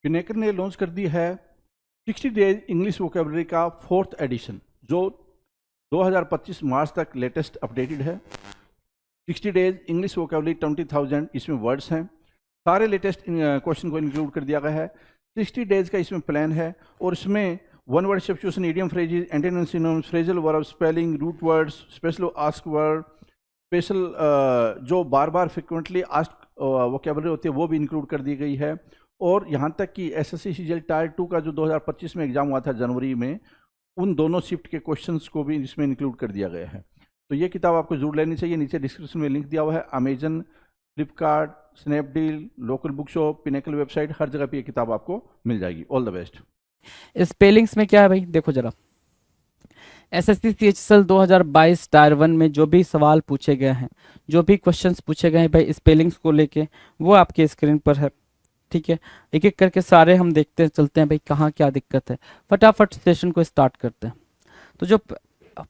पिनेकर ने लॉन्च कर दी है 60 डेज इंग्लिश वोकेबलरी का 4th एडिशन, जो 2025 मार्च तक लेटेस्ट अपडेटेड है। 60 डेज इंग्लिश वोकेबलरी 20,000 इसमें वर्ड्स हैं। सारे लेटेस्ट क्वेश्चन को इंक्लूड कर दिया गया है। 60 डेज का इसमें प्लान है और इसमें one word substitution, idiom phrases, antonyms, synonyms, phrasal verb, spelling, root words, special ask word, special जो बार बार फ्रिक्वेंटली आस्क वोकेबलरी होती है वो भी इंक्लूड कर दी गई है। और यहाँ तक कि एसएससी सीजीएल टायर 2 का जो 2025 में एग्जाम हुआ था जनवरी में, उन दोनों शिफ्ट के क्वेश्चंस को भी इसमें इंक्लूड कर दिया गया है। तो ये किताब आपको जरूर लेनी चाहिए। नीचे डिस्क्रिप्शन में लिंक दिया हुआ है। Amazon, Flipkart, Snapdeal, local book shop, Pinnacle website, हर जगह पे ये किताब आपको मिल जाएगी। All the best. स्पेलिंग्स में क्या है भाई, देखो जरा। एसएससी सीएचएसएल 2022 टायर 1 में जो भी सवाल पूछे गए हैं, जो भी क्वेश्चंस पूछे गए हैं भाई स्पेलिंग्स को लेके, वो आपके स्क्रीन पर है। ठीक है, एक एक करके सारे हम देखते चलते हैं भाई कहाँ क्या दिक्कत है। फटाफट सेशन को स्टार्ट करते हैं। तो जो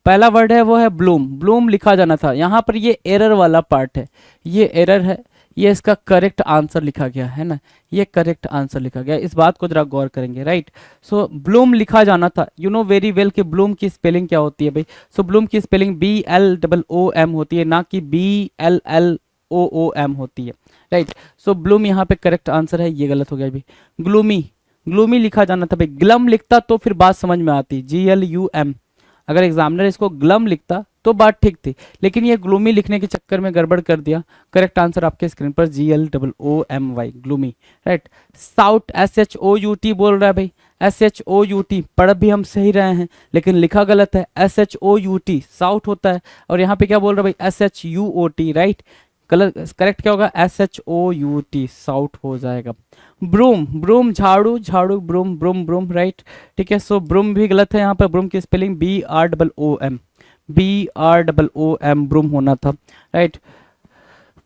पहला वर्ड है वो है ब्लूम। ब्लूम लिखा जाना था, यहाँ पर ये एरर वाला पार्ट है, ये एरर है, ये इसका करेक्ट आंसर लिखा गया है ना, ये करेक्ट आंसर लिखा गया। इस बात को जरा गौर करेंगे, राइट। सो ब्लूम लिखा जाना था। यू नो वेरी वेल कि ब्लूम की स्पेलिंग क्या होती है भाई। सो ब्लूम की स्पेलिंग BLOOM होती है, ना कि BLLOOM होती है, राइट। सो ब्लूम यहाँ पे करेक्ट आंसर है, ये गलत हो गया भाई। ग्लूमी, ग्लूमी लिखा जाना था भाई। ग्लम लिखता तो फिर बात समझ में आती, GLUM। अगर एग्जामिनर इसको ग्लम लिखता तो बात ठीक थी, लेकिन ये ग्लूमी लिखने के चक्कर में गड़बड़ कर दिया। करेक्ट आंसर आपके स्क्रीन पर GLOOMY, gloomy, right. Shout, SHOUT बोल रहा है भाई। SHOUT पढ़ भी हम सही रहे हैं, लेकिन लिखा गलत है। SHOUT साउट होता है, और यहाँ पे क्या बोल रहा है भाई, SHUOT, राइट। करेक्ट क्या होगा, SHOUT, साउट हो जाएगा। ब्रूम, ब्रूम झाड़ू, झाड़ू, ब्रूम, ब्रूम, ब्रूम, राइट। ठीक है, सो ब्रूम भी गलत है। यहाँ पर ब्रूम की स्पेलिंग BROOM ब्रूम होना था, राइट।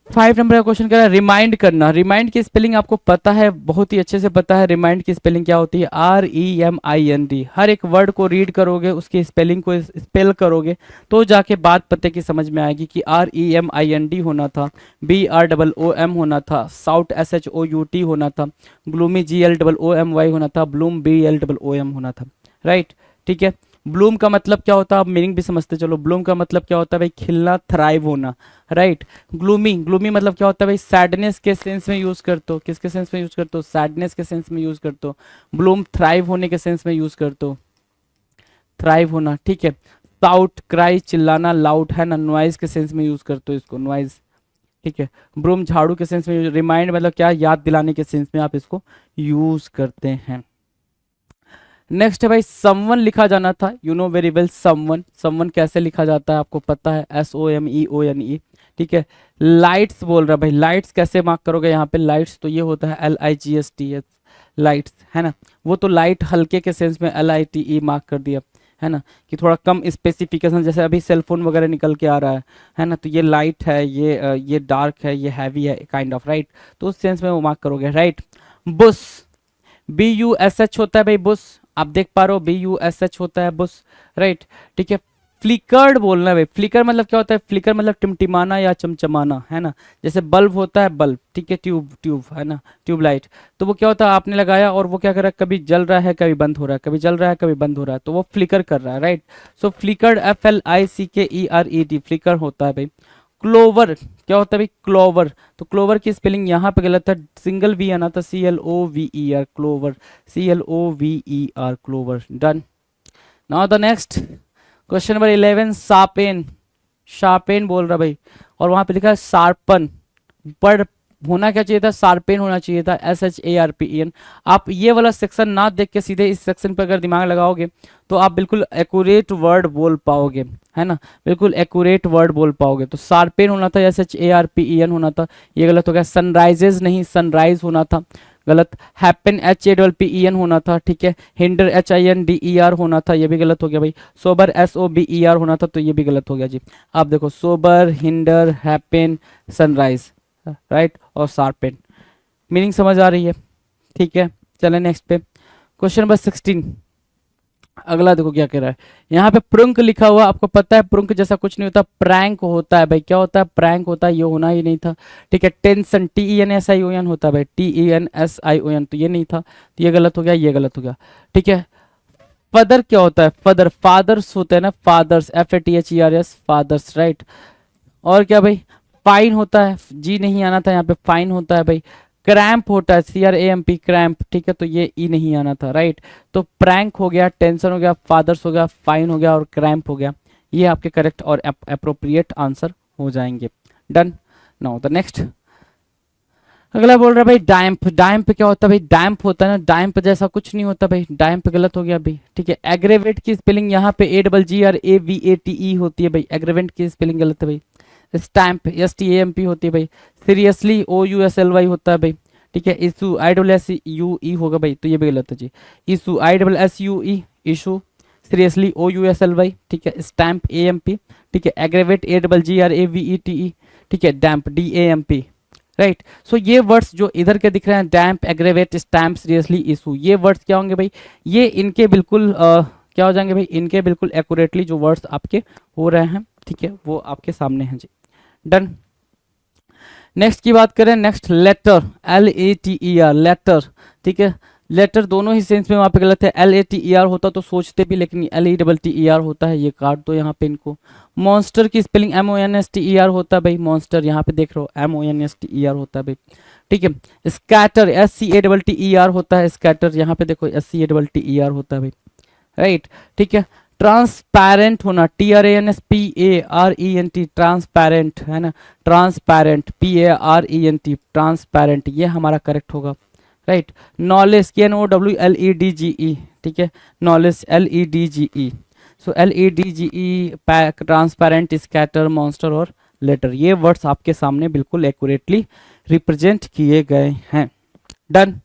5 नंबर का क्वेश्चन कह रहा है रिमाइंड करना। रिमाइंड की स्पेलिंग आपको पता है, बहुत ही अच्छे से पता है। रिमाइंड की स्पेलिंग क्या होती है, REMIND। हर एक वर्ड को रीड करोगे, उसकी स्पेलिंग को स्पेल करोगे, तो जाके बात पते की समझ में आएगी कि REMIND होना था, BROOM होना था, साउट SHOUT होना था, ग्लूमी GLOOMY होना था, ब्लूम BLOOM होना था, राइट। ठीक है, ब्लूम का मतलब क्या होता है, आप मीनिंग भी समझते चलो। ब्लूम का मतलब क्या होता है भाई, खिलना, थ्राइव होना, राइट। ग्लूमी, ग्लूमी मतलब क्या होता है भाई, सैडनेस के सेंस में यूज करते हो। किसके सेंस में यूज करते हो, सैडनेस के सेंस में यूज करते हो। ब्लूम थ्राइव होने के सेंस में यूज करते हो, थ्राइव होना, ठीक है। साउट, क्राई, चिल्लाना, लाउड है ना, नॉइज के सेंस में यूज करते हो इसको, नॉइज, ठीक है। ब्रूम झाड़ू के सेंस में, रिमाइंड मतलब क्या, याद दिलाने के सेंस में आप इसको यूज करते हैं। नेक्स्ट है भाई समवन लिखा जाना था। You know very well someone. Someone कैसे लिखा जाता है आपको पता है, SOMEONE, ठीक है। लाइट्स बोल रहा है भाई, लाइट्स कैसे मार्क करोगे यहाँ पे, लाइट्स तो ये होता है LIGHTS, लाइट्स है ना। वो तो लाइट हल्के के सेंस में LITE मार्क कर दिया है ना, कि थोड़ा कम स्पेसिफिकेशन, जैसे अभी सेलफोन वगैरह निकल के आ रहा है ना, तो ये लाइट है, ये डार्क है, ये हैवी है, काइंड ऑफ, राइट। तो उस सेंस में वो मार्क करोगे, राइट। बुश, BUSH होता है भाई, बुश। आप देख पा रहे हो, BUSH होता है बुश, राइट। ठीक है, फ्लिकर्ड बोलना है भाई। फ्लिकर मतलब क्या होता है, फ्लिकर मतलब टिमटिमाना या चमचमाना, है ना। जैसे बल्ब होता है, बल्ब, ठीक है, ट्यूब, ट्यूब है ना, ट्यूबलाइट। तो वो क्या होता है, आपने लगाया और वो क्या कर रहा है, कभी जल रहा है, कभी बंद हो रहा है, कभी जल रहा है, कभी बंद हो रहा है, तो वो फ्लिकर कर रहा है, राइट। सो फ्लिकर्ड, FLICKERED, फ्लिकर होता है भाई। क्लोवर क्या होता है भाई, क्लोवर। तो क्लोवर की स्पेलिंग यहाँ पे गलत है, सिंगल वी आना था, CLOVER, clover, CLOVER, clover, done. Now the next question number 11, sharpen. Sharpen बोल रहा भाई, और वहां पे लिखा है शार्पन। पर होना क्या चाहिए था, शार्पेन होना चाहिए था, SHARPEN। आप ये वाला सेक्शन ना देख के सीधे इस सेक्शन पर अगर दिमाग लगाओगे तो आप बिल्कुल एक्यूरेट वर्ड बोल पाओगे, है ना, बिल्कुल एक्यूरेट वर्ड बोल पाओगे। तो शार्पेन होना था, SHARPEN होना था, ये गलत हो गया। सनराइजेज नहीं, सनराइज होना था, गलत। हैपन, HAPPEN होना था, ठीक है। हिंडर, HINDER होना था, ये भी गलत हो गया भाई। सोबर, SOBER होना था, तो ये भी गलत हो गया जी। आप देखो, sober, hinder, happen, sunrise, right, और शार्पेन। मीनिंग समझ आ रही है, ठीक है। चले नेक्स्ट पे, क्वेश्चन नंबर 16, अगला देखो क्या कह रहा है, यहाँ पे प्रुंक लिखा हुआ, आपको पता है प्रुंक जैसा कुछ नहीं होता, प्रैंक होता है भाई। क्या होता है? प्रैंक होता है, ये होना ही नहीं था। ठीक है, टेंशन TENSION होता है भाई, TENSION, तो ये नहीं था, तो ये गलत हो गया, ये गलत हो गया। ठीक है, फदर क्या होता है? फदर, फादर्स होते हैं ना, फादर्स, FATHERS, फादर्स, राइट। और क्या भाई? फाइन होता है, जी नहीं आना था यहाँ पे, फाइन होता है भाई। क्रैम्प होता है, CRAMP, क्रैम्प, ठीक है, तो ये ई नहीं आना था, राइट। तो प्रैंक हो गया, टेंशन हो गया, फादर्स हो गया, फाइन हो गया और क्रैम्प हो गया। ये आपके करेक्ट और अप्रोप्रिएट आंसर हो जाएंगे। डन। नाउ द नेक्स्ट, अगला बोल रहा है भाई डैम्प। डैम्प क्या होता है भाई? डैम्प होता है ना, डैम्प जैसा कुछ नहीं होता भाई, डैम्प गलत हो गया भाई। ठीक है, एग्रेवेट की स्पेलिंग यहाँ पे AGGRAVATE होती है भाई, एग्रेवेंट की स्पेलिंग गलत है भाई। स्टैम्प STAMP होती है भाई। सीरियसली OUSLY होता है भाई। ठीक है, इशू ISSUE होगा भाई, तो ये भी गलत है जी। Issue ISSUE, issue. Seriously OUSLY, ठीक है। स्टैम्प AMP, ठीक है। एग्रेवेट AGGRAVETE, ठीक है। डैम्प DAMP, राइट। सो ये वर्ड्स जो इधर के दिख रहे हैं, डैम्प, एग्रेवेट, स्टैम्प, सीरियसली, इशू, ये वर्ड्स क्या होंगे भाई? ये इनके बिल्कुल क्या हो जाएंगे भाई? इनके बिल्कुल एक्यूरेटली जो वर्ड्स आपके हो रहे हैं, ठीक है, वो आपके सामने हैं जी। डन। नेक्स्ट की बात करें, नेक्स्ट लेटर, LATER, लेटर, ठीक है। लेटर दोनों ही सेंस में वहाँ पे गलत है, LATER होता तो सोचते भी, लेकिन LETTER होता है, ये काट दो यहाँ पे इनको। मॉन्स्टर की स्पेलिंग MONSTER होता है भाई, मॉन्स्टर यहाँ पे देख रहे हो MONSTER होता है भाई। ठीक है, स्कैटर SCATTER होता है, स्कैटर यहाँ पे देखो SCATTER होता है भाई, राइट। ठीक है, ट्रांसपेरेंट होना, TRANSPARENT, ट्रांसपेरेंट है ना, ट्रांसपेरेंट, PARENT, ट्रांसपेरेंट, ये हमारा करेक्ट होगा, राइट। नॉलेज, KNOWLEDGE, ठीक है, नॉलेज LEDGE। सो LEDGE, ट्रांसपेरेंट, स्कैटर, मॉन्स्टर और लेटर, ये वर्ड्स आपके सामने बिल्कुल एक्यूरेटली रिप्रेजेंट किए गए हैं। डन।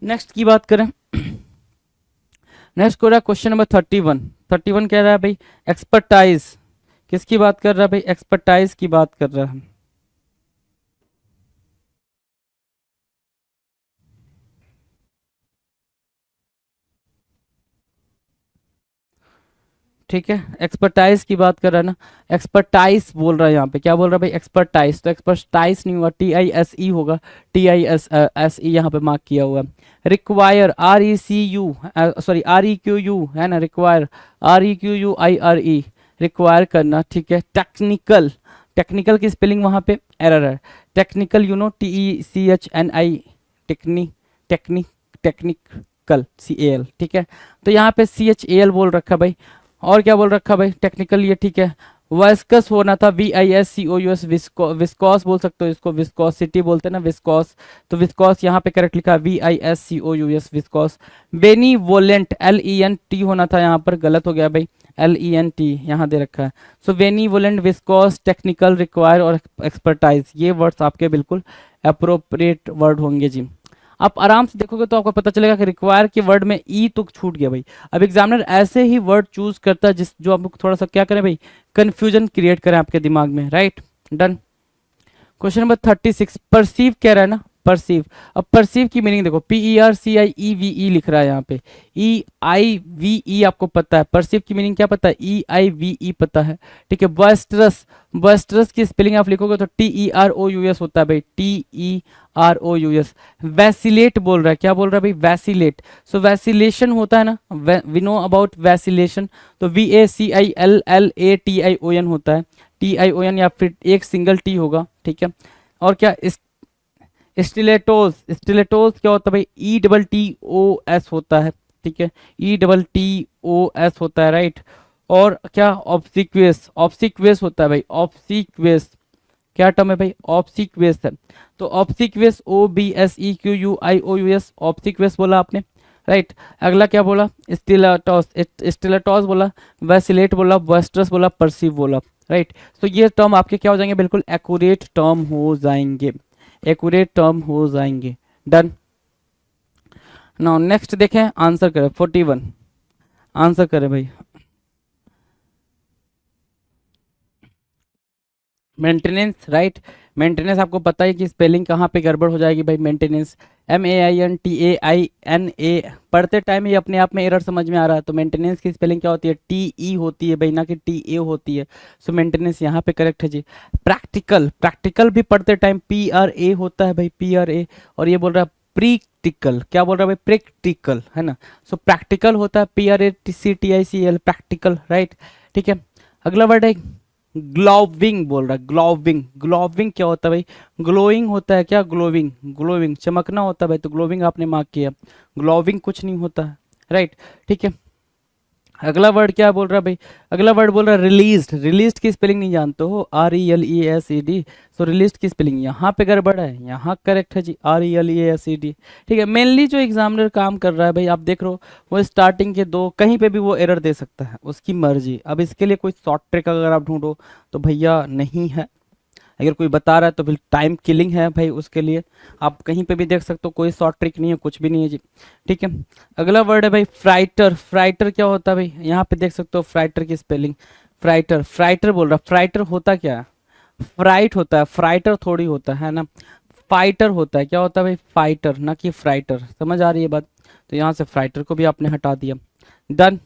नेक्स्ट की बात करें, नेक्स्ट हो रहा है क्वेश्चन नंबर 31। 31 कह रहा है भाई एक्सपर्टाइज, किसकी बात कर रहा है भाई? एक्सपर्टाइज की बात कर रहा है। ठीक है, एक्सपर्टाइज की बात कर रहा है ना, एक्सपर्टाइज बोल रहा है यहाँ पे, क्या बोल रहा है भाई? एक्सपर्टाइज, तो एक्सपर्टाइज नहीं हुआ, TISE होगा, TISE यहाँ पे मार्क किया हुआ है। रिक्वायर, RECU, सॉरी REQU है ना, रिक्वायर, REQUIRE, रिक्वायर करना, ठीक है। टेक्निकल, टेक्निकल की स्पेलिंग वहाँ पे एरर है, टेक्निकल, TECHNI, टेक्नी, टेक्निक, टेक्निकल, CAL, ठीक है। तो यहाँ पे CHAL बोल रखा भाई, और क्या बोल रखा भाई? टेक्निकल, ये ठीक है। वास्कस होना था, VISCOUS, विस्कॉस बोल सकते हो इसको, विस्कोसिटी बोलते हैं ना, विस्कॉस, तो विस्कॉस यहाँ पे करेक्ट लिखा, VISCOUS, विस्कॉस। बेनीवोलेंट, LENT होना था, यहाँ पर गलत हो गया भाई, LENT यहाँ दे रखा है। सो बेनीवोलेंट, विस्कॉस, टेक्निकल, रिक्वायर और एक्सपर्टाइज, ये वर्ड्स आपके बिल्कुल अप्रोप्रिएट वर्ड होंगे जी। आप आराम से देखोगे तो आपको पता चलेगा कि रिक्वायर के वर्ड में ई तो छूट गया भाई। अब एग्जामिनर ऐसे ही वर्ड चूज करता है जिस जो आपको थोड़ा सा क्या करें भाई, कंफ्यूजन क्रिएट करें आपके दिमाग में, right. Done. Question number 36, perceive कह रहा है ना, परसीव। अब परसीव की मीनिंग देखो, PERCIEVE लिख रहा है यहाँ पे, EIVE आपको पता है, परसीव की मीनिंग क्या पता है? EIVE पता है, ठीक है। बॉयस्टरस, बॉयस्टरस की स्पेलिंग आप लिखोगे तो TEROUS होता है भाई, TEROUS। वैसिलेट बोल रहा है, क्या बोल रहा है भाई? वैसिलेट। सो वैसिलेशन होता है ना, वी नो अबाउट वैसिलेशन, तो VACILLATION होता है, TION या फिर एक सिंगल टी होगा, ठीक है। और क्या स्टिलेटोज, स्टिलेटोज क्या होता है भाई? ETTOS होता है, ठीक है, ETTOS होता है, राइट। और क्या? ऑब्सिक्वेस, ऑब्सिक्वेस होता है भाई, ऑब्सिक्वेस, क्या टर्म है भाई? ऑब्सिक्वेस है, तो ऑब्सिक्वेस, OBSEQUIOUS, ऑब्सिक्वेस बोला आपने, राइट। अगला क्या बोला? स्टिलेटोस, स्टिलेटोस बोला, वैसिलेट बोला, बस्टर्स बोला, परसीव बोला, राइट। तो ये टर्म आपके क्या हो जाएंगे? बिल्कुल एक्यूरेट टर्म हो जाएंगे, एक्यूरेट टर्म हो जाएंगे। डन। नाउ नेक्स्ट देखें, आंसर करें 41, आंसर करें भाई। मेंटेनेंस, राइट, मेंटेनेंस आपको पता है कि स्पेलिंग कहाँ पे गड़बड़ हो जाएगी भाई, मेंटेनेंस, MAINTAINA पढ़ते टाइम ही अपने आप में एरर समझ में आ रहा है। तो मेंटेनेंस की स्पेलिंग क्या होती है, TE होती है भाई, ना कि TA होती है। सो मेंटेनेंस यहाँ पे करेक्ट है जी। प्रैक्टिकल, प्रैक्टिकल भी पढ़ते टाइम PRA होता है भाई, PRA। और ये बोल रहा है प्रीक्टिकल, क्या बोल रहा है भाई, प्रैक्टिकल, है ना। सो प्रैक्टिकल होता है PRACTICL, प्रैक्टिकल, राइट। ठीक है, अगला वर्ड है ग्लोविंग, बोल रहा है ग्लोविंग। ग्लोविंग क्या होता है भाई, ग्लोइंग होता है क्या, ग्लोविंग, ग्लोविंग चमकना होता है भाई, तो ग्लोविंग आपने मार्क किया, ग्लोविंग कुछ नहीं होता है, राइट। ठीक है, अगला वर्ड क्या बोल रहा है भाई, अगला वर्ड बोल रहा है रिलीज्ड। रिलीज्ड की स्पेलिंग नहीं जानते हो, RELEASED। सो रिलीज्ड की स्पेलिंग यहाँ पे गड़बड़ है, यहाँ करेक्ट है जी, RELEASED। ठीक है, मेनली जो एग्जामिनर काम कर रहा है भाई, आप देख रहे हो वो स्टार्टिंग के दो कहीं पे भी वो एरर दे सकता है, उसकी मर्जी। अब इसके लिए कोई शॉर्ट ट्रिक अगर आप ढूंढो तो भैया नहीं है, अगर कोई बता रहा है तो फिर टाइम किलिंग है भाई उसके लिए। आप कहीं पे भी देख सकते हो, कोई शॉर्ट ट्रिक नहीं है, कुछ भी नहीं है जी। ठीक है, अगला वर्ड है भाई फ्राइटर। फ्राइटर क्या होता है भाई, यहाँ पे देख सकते हो फ्राइटर की स्पेलिंग, फ्राइटर, फ्राइटर बोल रहा, फ्राइटर होता क्या है, फ्राइट होता है, फ्राइटर थोड़ी होता है ना, फाइटर होता है। क्या होता है भाई, फाइटर, ना कि फ्राइटर। समझ आ रही है बात, तो यहाँ से फ्राइटर को भी आपने हटा दिया, डन।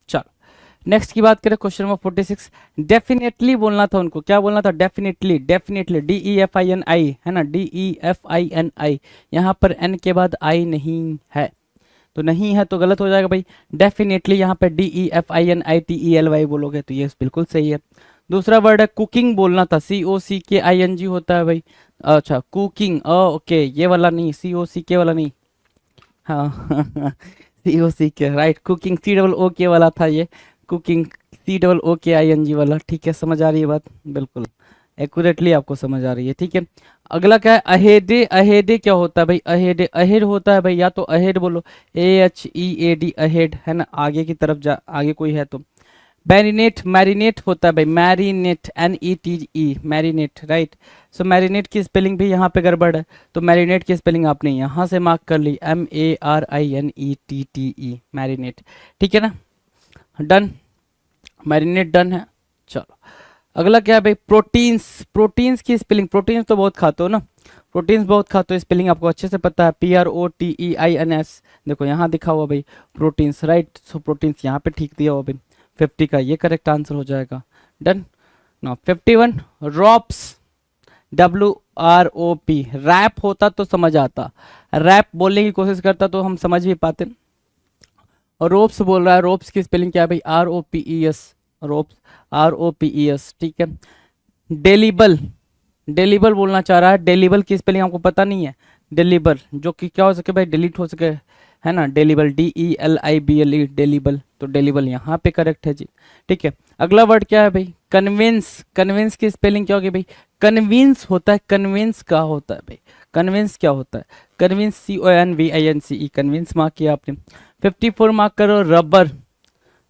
चलो नेक्स्ट की बात करें, क्वेश्चन नंबर 46। डेफिनेटली बोलना था उनको, क्या बोलना था, डेफिनेटली, डेफिनेटली, DEFINI, है ना, DEFINI। यहाँ पर एन के बाद आई नहीं है, तो नहीं है तो गलत हो जाएगा भाई। डेफिनेटली यहाँ पे DEFINITELY बोलोगे तो ये बिल्कुल सही है। दूसरा वर्ड है कुकिंग, बोलना था, COCKING होता है भाई। अच्छा कुकिंग, ओके, ये वाला नहीं, COCK वाला नहीं, हाँ COCK, राइट, कुकिंग COOK वाला था ये, कुकिंग COOKING वाला। ठीक है, समझ आ रही है बात, बिल्कुल एक्यूरेटली आपको समझ आ रही है। ठीक है, अगला क्या है, अहेडे। अहेडे क्या होता है भाई, अहेडे, अहेड होता है भाई, या तो अहेड बोलो, AHEAD, अहेड, है ना, आगे की तरफ जा, आगे कोई है तो। मैरिनेट, मैरिनेट होता है भाई, मैरिनेट, NETE, मैरिनेट, राइट। सो मैरिनेट की स्पेलिंग भी यहाँ पे गड़बड़ है, तो मैरिनेट की स्पेलिंग आपने यहाँ से मार्क कर ली, MARINETTE, मैरिनेट। ठीक है ना, डन, मैरिनेट डन है। चलो अगला क्या है भाई, प्रोटीन्स। प्रोटीन्स की स्पेलिंग, प्रोटीन्स तो बहुत खाते हो ना, प्रोटीन्स बहुत खाते हो, स्पेलिंग आपको अच्छे से पता है, PROTEINS। देखो यहाँ दिखा हुआ भाई प्रोटीन्स, राइट। सो प्रोटीन्स यहाँ पे ठीक दिया हुआ भाई, 50 का ये करेक्ट आंसर हो जाएगा, डन। ना 51, रॉप्स, WROP। रैप होता तो समझ आता, रैप बोलने की कोशिश करता तो हम समझ भी पाते। और रोप्स बोल रहा है, रोप्स की स्पेलिंग क्या है भाई, ROPES, रोप्स, ROPES। ठीक है, डेलीबल, डेलीबल बोलना चाह रहा है, डेलीबल की स्पेलिंग आपको पता नहीं है, डेलीबर, जो कि क्या हो सके भाई, डिलीट हो सके, है ना, डेलीबल, DELIBLE, डेलीबल। तो डेलीबल यहाँ पे करेक्ट है जी। ठीक है, अगला वर्ड क्या है भाई, कन्विंस। कन्विंस की स्पेलिंग क्या होगी भाई, कन्विंस होता है, कन्विंस क्या होता है भाई, कन्विंस क्या होता है, कन्विंस CONVINCE, कन्विंस मार्क किया आपने। 54 मार्क करो, रबर।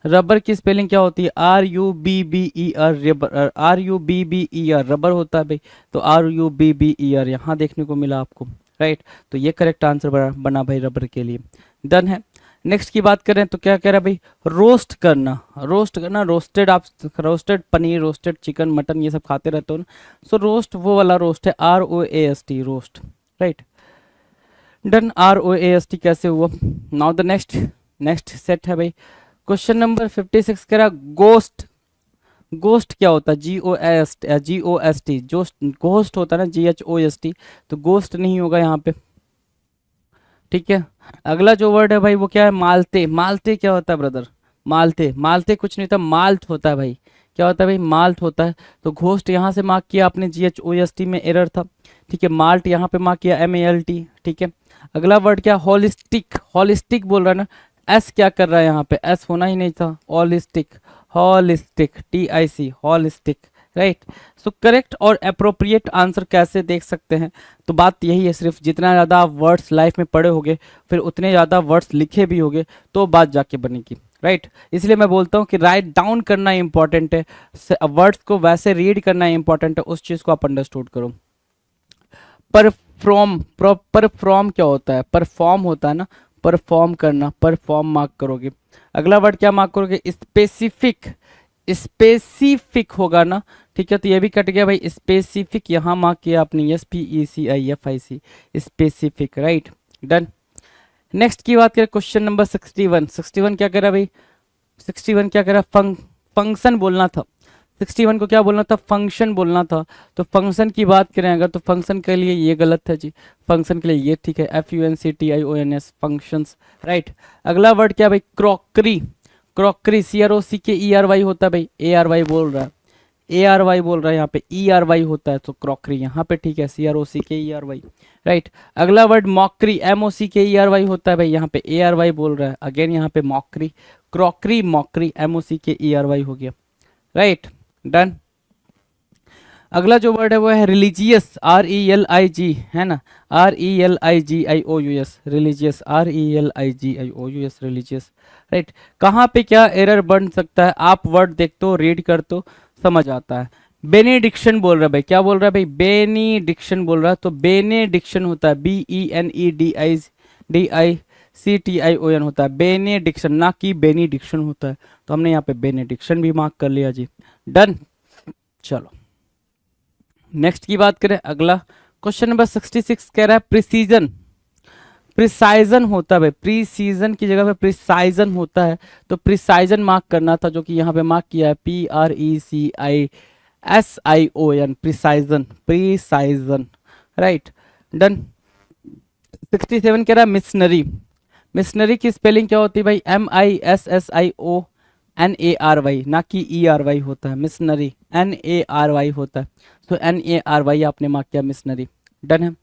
रबर की स्पेलिंग क्या होती है, RUBBER, रबर, RUBBER, रबर होता है भाई, तो RUBBER यहाँ देखने को मिला आपको, राइट। तो ये करेक्ट आंसर बना भाई रबर के लिए, डन है। नेक्स्ट की बात करें तो क्या कह रहा है भाई, रोस्ट करना। रोस्ट करना, रोस्टेड, आप roasted paneer, roasted chicken, mutton ये सब खाते रहते हो ना, सो रोस्ट वो वाला रोस्ट है, ROAST, roast, right, done. ROAST कैसे हुआ। Now the next, next set है भाई, क्वेश्चन नंबर 56 कह रहा गोस्ट। गोस्ट क्या होता है, GOST, जो गोस्ट होता है ना, GHOST, तो गोस्ट नहीं होगा यहाँ पे। ठीक है, अगला जो वर्ड है भाई वो क्या है, मालते। मालते क्या होता है ब्रदर, मालते, मालते कुछ नहीं था, माल्ट होता है भाई। क्या होता है भाई, माल्ट होता है। तो घोस्ट यहाँ से मार्क किया आपने, GHOST में एरर था। ठीक है, माल्ट यहाँ पे मार्क किया, MALT। ठीक है, अगला वर्ड क्या, होलिस्टिक। होलिस्टिक बोल रहा है ना, एस क्या कर रहा है यहाँ पे, एस होना ही नहीं था, holistic, holistic, TIC, holistic, right. So correct और अप्रोप्रिएट आंसर कैसे देख सकते हैं, तो बात यही है, सिर्फ जितना ज़्यादा आप वर्ड्स लाइफ में पढ़े होगे, फिर उतने ज़्यादा वर्ड्स लिखे भी होगे, तो बात जाके बनेगी, राइट। इसलिए मैं बोलता हूँ कि राइट डाउन करना इंपॉर्टेंट है, वर्ड्स को वैसे रीड करना इंपॉर्टेंट है, उस चीज़ को आप अंडरस्टूड करो। परफॉर्म, परफॉर्म क्या होता है, परफॉर्म होता है ना, परफॉर्म करना, परफॉर्म मार्क करोगे। अगला वर्ड क्या मार्क करोगे, स्पेसिफिक। स्पेसिफिक होगा ना, ठीक है, तो ये भी कट गया भाई, स्पेसिफिक यहाँ मार्क किया आपने, SPECIFIC, specific, right, done. Next की बात करें, क्वेश्चन नंबर 61। 61 क्या करा भाई, 61 क्या करा, फंक्शन बोलना था। 61 को क्या बोलना था, फंक्शन बोलना था। तो फंक्शन की बात करें अगर, तो फंक्शन के लिए ये गलत है जी, फंक्शन के लिए ये ठीक है, FUNCTIONS, फंक्शंस, राइट। अगला वर्ड क्या भाई, क्रॉकरी। क्रॉकरी, CROCKERY होता है भाई, ARY बोल रहा है, ARY बोल रहा है, यहाँ पे ERY होता है, तो क्रॉकरी यहाँ पे ठीक है, CROCKERY, राइट। अगला वर्ड मॉकरी, MOCKERY होता है भाई, यहाँ पे ARY बोल रहा है, अगेन यहाँ पे मॉकरी, क्रॉकरी, मॉकरी, MOCKERY हो गया, राइट, डन। अगला जो वर्ड है वो है रिलीजियस, RELIG, है ना, RELIGIOUS, religious, RELIGIOUS, religious, right. कहाँ पे क्या एरर बन सकता है, आप वर्ड देखते हो, रीड करते हो, समझ आता है। बेनेडिक्शन बोल रहा है भाई, क्या बोल रहा है भाई, बेनेडिक्शन बोल रहा है, तो बेनेडिक्शन होता है BENEDICTION होता है, बेनेडिक्शन, ना कि बेनिडिक्शन होता है, तो हमने यहाँ पे बेनेडिक्शन भी मार्क कर लिया जी, डन। चलो नेक्स्ट की बात करें, अगला क्वेश्चन नंबर 66 कह रहा है प्रिसीजन। प्रिसाइजन होता है भाई, प्रीसीजन की जगह पे प्रिसाइजन होता है, तो प्रिसाइजन मार्क करना था, जो कि यहाँ पे मार्क किया है PRECISION, प्रिसाइजन, प्रीसाइजन, राइट, डन। 67 कह रहा है मिशनरी। मिशनरी की स्पेलिंग क्या होती है भाई, MISSIONARY, ना कि ERY होता है, मिशनरी NARY होता है, तो NARY आपने मार्क किया, मिशनरी, डन है।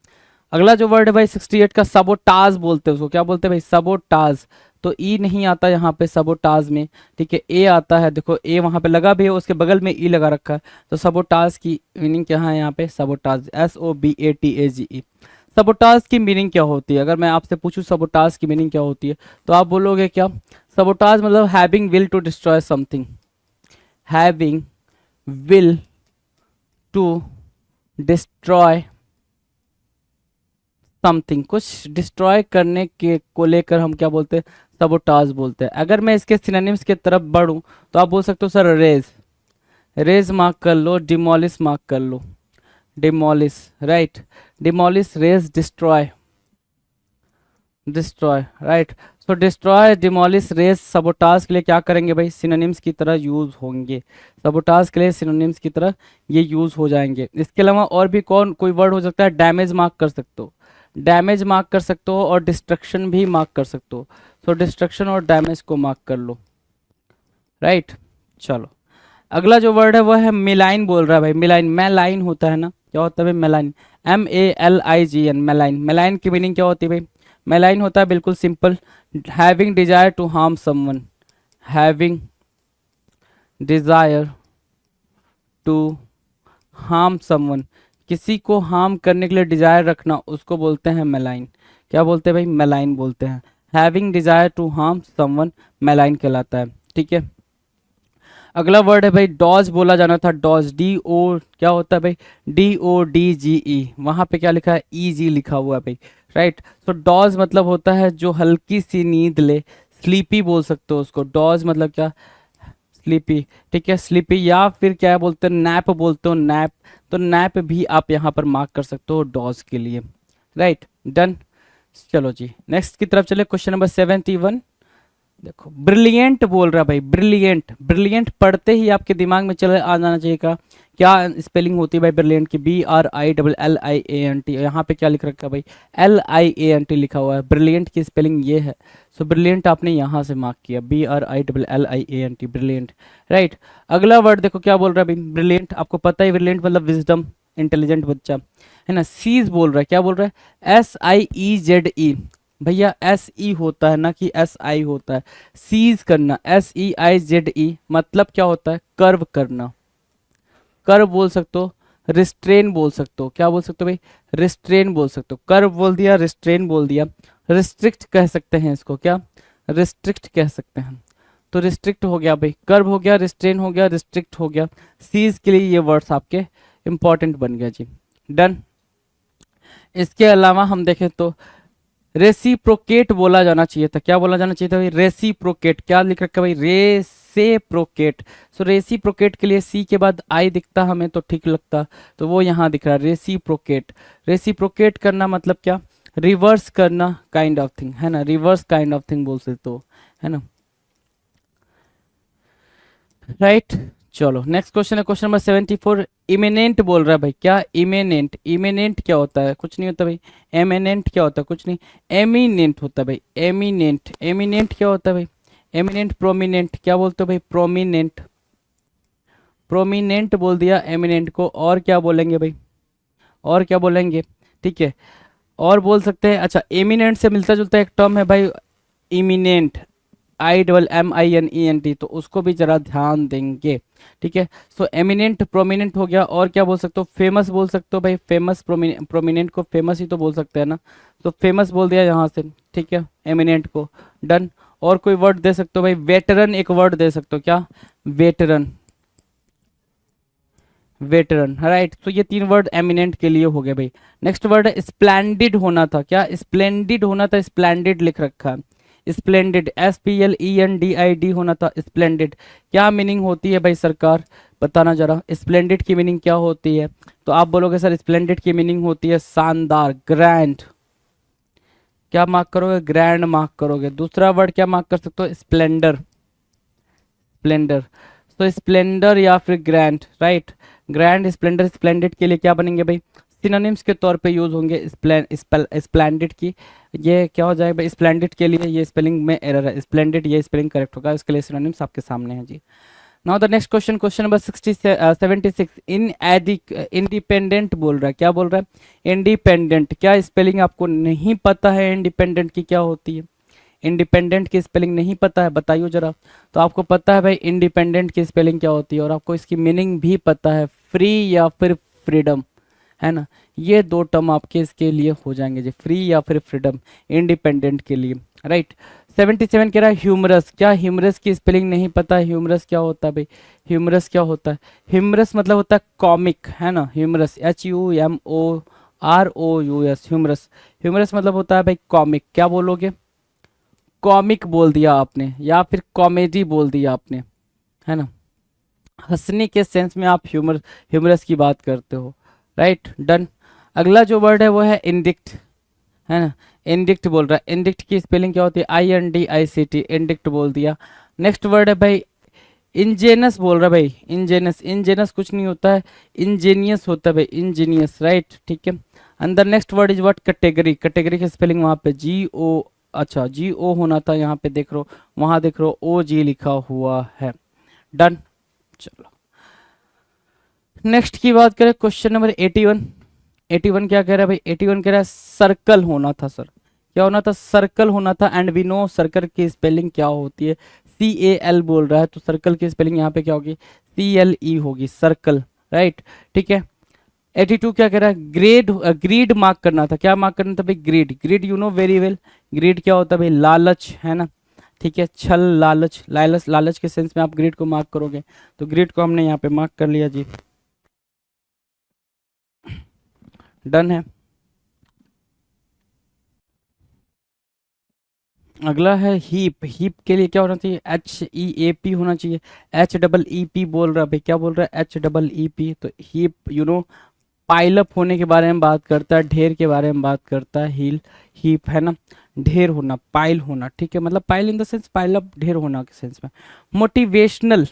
अगला जो वर्ड है भाई 68 का, सबोटाज बोलते हैं उसको, क्या बोलते हैं भाई, सबोटाज, तो ई नहीं आता यहाँ पे सबोटाज में, ठीक है, ए आता है, देखो ए वहाँ पे लगा भी है, उसके बगल में ई लगा रखा है, तो सबोटाज की मीनिंग क्या है यहाँ पे, सबोटाज, SOBATAGE। सबोटाज की मीनिंग क्या होती है, अगर मैं आपसे पूछूं सबोटाज की मीनिंग क्या होती है, तो आप बोलोगे क्या, सबोटाज मतलब having will to destroy something, having will to destroy something, कुछ डिस्ट्रॉय करने के को लेकर हम क्या बोलते हैं, सबोटाज बोलते हैं। अगर मैं इसके सिनोनिम्स की तरफ बढ़ूं, तो आप बोल सकते हो सर रेज, रेज मार्क कर लो, डिमोलिश मार्क कर लो, demolish, right, demolish, raze, destroy, destroy, right. So destroy, demolish, raze, sabotage के लिए क्या करेंगे भाई, सिनोनिम्स की तरह यूज होंगे, सबोटाज के लिए सिनोनिम्स की तरह ये यूज हो जाएंगे। इसके अलावा और भी कौन कोई वर्ड हो सकता है, डैमेज मार्क कर सकते हो, डैमेज मार्क कर सकते हो, और डिस्ट्रक्शन भी मार्क कर सकते हो, तो डिस्ट्रक्शन और डैमेज को मार्क कर लो, राइट। चलो अगला जो वर्ड है वो है मिलाइन बोल रहा है भाई, मिलाइन, मैलाइन होता है ना, क्या होता है भाई, मैलाइन, MALIGN, मैलाइन। मैलाइन की मीनिंग क्या होती है भाई, मैलाइन होता है बिल्कुल simple, having desire to harm someone, having desire to harm someone, किसी को हार्म करने के लिए डिजायर रखना, उसको बोलते हैं मैलाइन, क्या बोलते हैं भाई, मैलाइन बोलते हैं, having desire to harm someone malign कहलाता है, ठीक है। अगला वर्ड है भाई डॉज, बोला जाना था, डॉज, DO, क्या होता है भाई, DODGE, वहां पे क्या लिखा है, EG लिखा हुआ है भाई, राइट। तो डॉज मतलब होता है जो हल्की सी नींद ले, स्लीपी बोल सकते हो उसको, डॉज मतलब क्या, स्लीपी, ठीक है, स्लीपी, या फिर क्या बोलते हैं, नैप बोलते हो, नैप, तो नैप भी आप यहाँ पर मार्क कर सकते हो डॉज के लिए, राइट, डन। चलो जी नेक्स्ट की तरफ चले, क्वेश्चन नंबर 71। देखो ब्रिलियंट बोल रहा है भाई, ब्रिलियंट, ब्रिलियंट पढ़ते ही आपके दिमाग में चले आ जाना चाहिए का, क्या स्पेलिंग होती है भाई ब्रिलियंट की, BRILLIANT, यहाँ पे क्या लिख रखा है भाई, LIANT लिखा हुआ है, ब्रिलियंट की स्पेलिंग ये है, सो ब्रिलियंट आपने यहाँ से मार्क किया, BRILLIANT, ब्रिलियंट, राइट। अगला वर्ड देखो क्या बोल रहा है भाई, ब्रिलियंट, आपको पता है ब्रिलियंट मतलब विजडम, इंटेलिजेंट बच्चा, है ना। सीज बोल रहा है, क्या बोल रहा है, SIEZE, भैया SE होता है ना कि SI होता है, सीज करना, SEIZE मतलब क्या होता है, कर्व करना, कर्व बोल सकते हो, रिस्ट्रेन बोल सकते हो, क्या बोल सकते हो भाई, रिस्ट्रेन बोल सकते हो, कर्व बोल दिया, रिस्ट्रेन बोल दिया, रिस्ट्रिक्ट कह सकते हैं इसको, क्या, रिस्ट्रिक्ट कह सकते हैं, तो रिस्ट्रिक्ट हो गया भाई, कर्व हो गया, रिस्ट्रेन हो गया, रिस्ट्रिक्ट हो गया, सीज के लिए ये वर्ड्स आपके इंपॉर्टेंट बन गया जी, डन। इसके अलावा हम देखें तो रेसिप्रोकेट बोला जाना चाहिए था, क्या बोला जाना चाहिए था भाई, रेसिप्रोकेट। क्या लिख रखा है भाई, रेसिप्रोकेट। सो रेसिप्रोकेट के लिए सी के बाद आई दिखता हमें तो ठीक लगता, तो वो यहाँ दिख रहा है रेसिप्रोकेट। रेसिप्रोकेट करना मतलब क्या, रिवर्स करना काइंड ऑफ थिंग, है ना, रिवर्स काइंड ऑफ थिंग बोल सकते हो, है ना, राइट। चलो नेक्स्ट क्वेश्चन है क्वेश्चन नंबर 74। इमिनेंट बोल रहा है भाई, क्या इमिनेंट, इमिनेंट क्या होता है, कुछ नहीं होता भाई। एमिनेंट क्या होता है, कुछ नहीं। एमिनेंट होता है भाई, एमिनेंट। एमिनेंट क्या होता है भाई, एमिनेंट। प्रोमिनेंट क्या बोलते हो भाई, प्रोमिनेंट। प्रोमिनेंट बोल दिया एमिनेंट को, और क्या बोलेंगे भाई, और क्या बोलेंगे, ठीक है। और बोल सकते हैं, अच्छा एमिनेंट से मिलता जुलता एक टर्म है भाई, इमिनेंट, IMMINENT, तो उसको भी जरा ध्यान देंगे, ठीक है। सो एमिनेंट प्रोमिनेंट हो गया, और क्या बोल सकते हो, फेमस बोल सकते हो भाई, फेमस। प्रोमिनेंट को फेमस ही तो बोल सकते हैं ना, तो फेमस बोल दिया यहाँ से, ठीक है, एमिनेंट को, डन। और कोई वर्ड दे सकते हो भाई, वेटरन एक वर्ड दे सकते हो, क्या, वेटरन, वेटरन, राइट। तो ये तीन वर्ड एमिनेंट के लिए हो गए भाई। नेक्स्ट वर्ड है स्प्लेंडिड होना था, क्या स्प्लेंडिड होना था, स्प्लेंडिड लिख रखा है, स्प्लेंडिड, SPLENDID होना था, स्प्लेंडिड। क्या मीनिंग होती है भाई सरकार, बताना जरा, स्प्लेंडिड की मीनिंग क्या होती है। तो आप बोलोगे सर स्प्लेंडिड की मीनिंग होती है शानदार, ग्रैंड। क्या मार्क करोगे, ग्रैंड मार्क करोगे। दूसरा वर्ड क्या मार्क कर सकते हो, स्प्लेंडर, स्प्लेंडर। तो स्प्लेंडर या फिर grand, right. Grand, Splendor, splendid के लिए क्या बनेंगे भाई, सिनोनिम्स के तौर पे यूज होंगे। स्प्लेंडिड की ये क्या हो जाएगा, स्प्लेंडिड के लिए ये स्पेलिंग में एरर है, स्प्लेंडिड ये स्पेलिंग करेक्ट होगा, इसके लिए सिनोनिम्स आपके सामने है जी। Now the next question, question number 76। Independent बोल रहा है, क्या बोल रहा है, इंडिपेंडेंट। क्या स्पेलिंग आपको नहीं पता है, इंडिपेंडेंट की क्या होती है, इंडिपेंडेंट की स्पेलिंग नहीं पता है, बताइए जरा। तो आपको पता है भाई इंडिपेंडेंट की स्पेलिंग क्या होती है, और आपको इसकी मीनिंग भी पता है, फ्री या फिर फ्रीडम, है ना। ये दो टर्म आपके इसके लिए हो जाएंगे जी, फ्री या फिर फ्रीडम, इंडिपेंडेंट के लिए, राइट। 77 कह रहा है ह्यूमरस। क्या ह्यूमरस की स्पेलिंग नहीं पता है, ह्यूमरस क्या होता है भाई, ह्यूमरस क्या होता है, ह्यूमरस मतलब होता है कॉमिक, है ना, ह्यूमरस, HUMOROUS, ह्यूमरस। ह्यूमरस मतलब होता है भाई कॉमिक। क्या बोलोगे, कॉमिक बोल दिया आपने, या फिर कॉमेडी बोल दिया आपने, है ना, हंसने के सेंस में आप ह्यूमरस की बात करते हो, राइट, डन। अगला जो वर्ड है वो है इंडिक्ट, है ना, इंडिक्ट बोल रहा है। इंडिक्ट की स्पेलिंग क्या होती है, INDICT, इंडिक्ट बोल दिया। नेक्स्ट वर्ड है भाई इंजेनस बोल रहा है भाई, इंजेनस। इंजेनस कुछ नहीं होता है, इंजीनियस होता है भाई, इंजीनियस, राइट, ठीक है। अंदर next word is what, category. Category की स्पेलिंग वहां पे GO, अच्छा GO होना था, यहाँ पे देख रहे हो, वहां देख रहे हो OG लिखा हुआ है, डन। चलो नेक्स्ट की बात करें, क्वेश्चन नंबर 81। 81 क्या कह रहा है भाई, 81 कह रहा है सर्कल होना था सर, क्या होना था, सर्कल होना था। एंड वी नो सर्कल की स्पेलिंग क्या होती है, CAL बोल रहा है, तो सर्कल की स्पेलिंग यहाँ पे क्या होगी, CLE होगी, सर्कल, राइट, ठीक है। 82 क्या कह रहा है, ग्रेड, ग्रीड मार्क करना था, क्या मार्क करना था भाई, greed. Greed you know very well, greed क्या होता है भाई, लालच, है ना, ठीक है, छल, लालच, लालच, लालच के सेंस में आप ग्रीड को मार्क करोगे, तो ग्रीड को हमने यहाँ पे मार्क कर लिया जी, डन है। अगला है हीप। हीप के लिए क्या होना चाहिए, HEAP होना चाहिए, HEEP बोल रहा है भाई, क्या बोल रहा है, HEEP। तो heap you know pile up होने के बारे में बात करता है, ढेर के बारे में बात करता है, हीप, है ना, ढेर होना, पाइल होना, ठीक है, मतलब pile in the sense pile up, ढेर होना के सेंस में। मोटिवेशनल,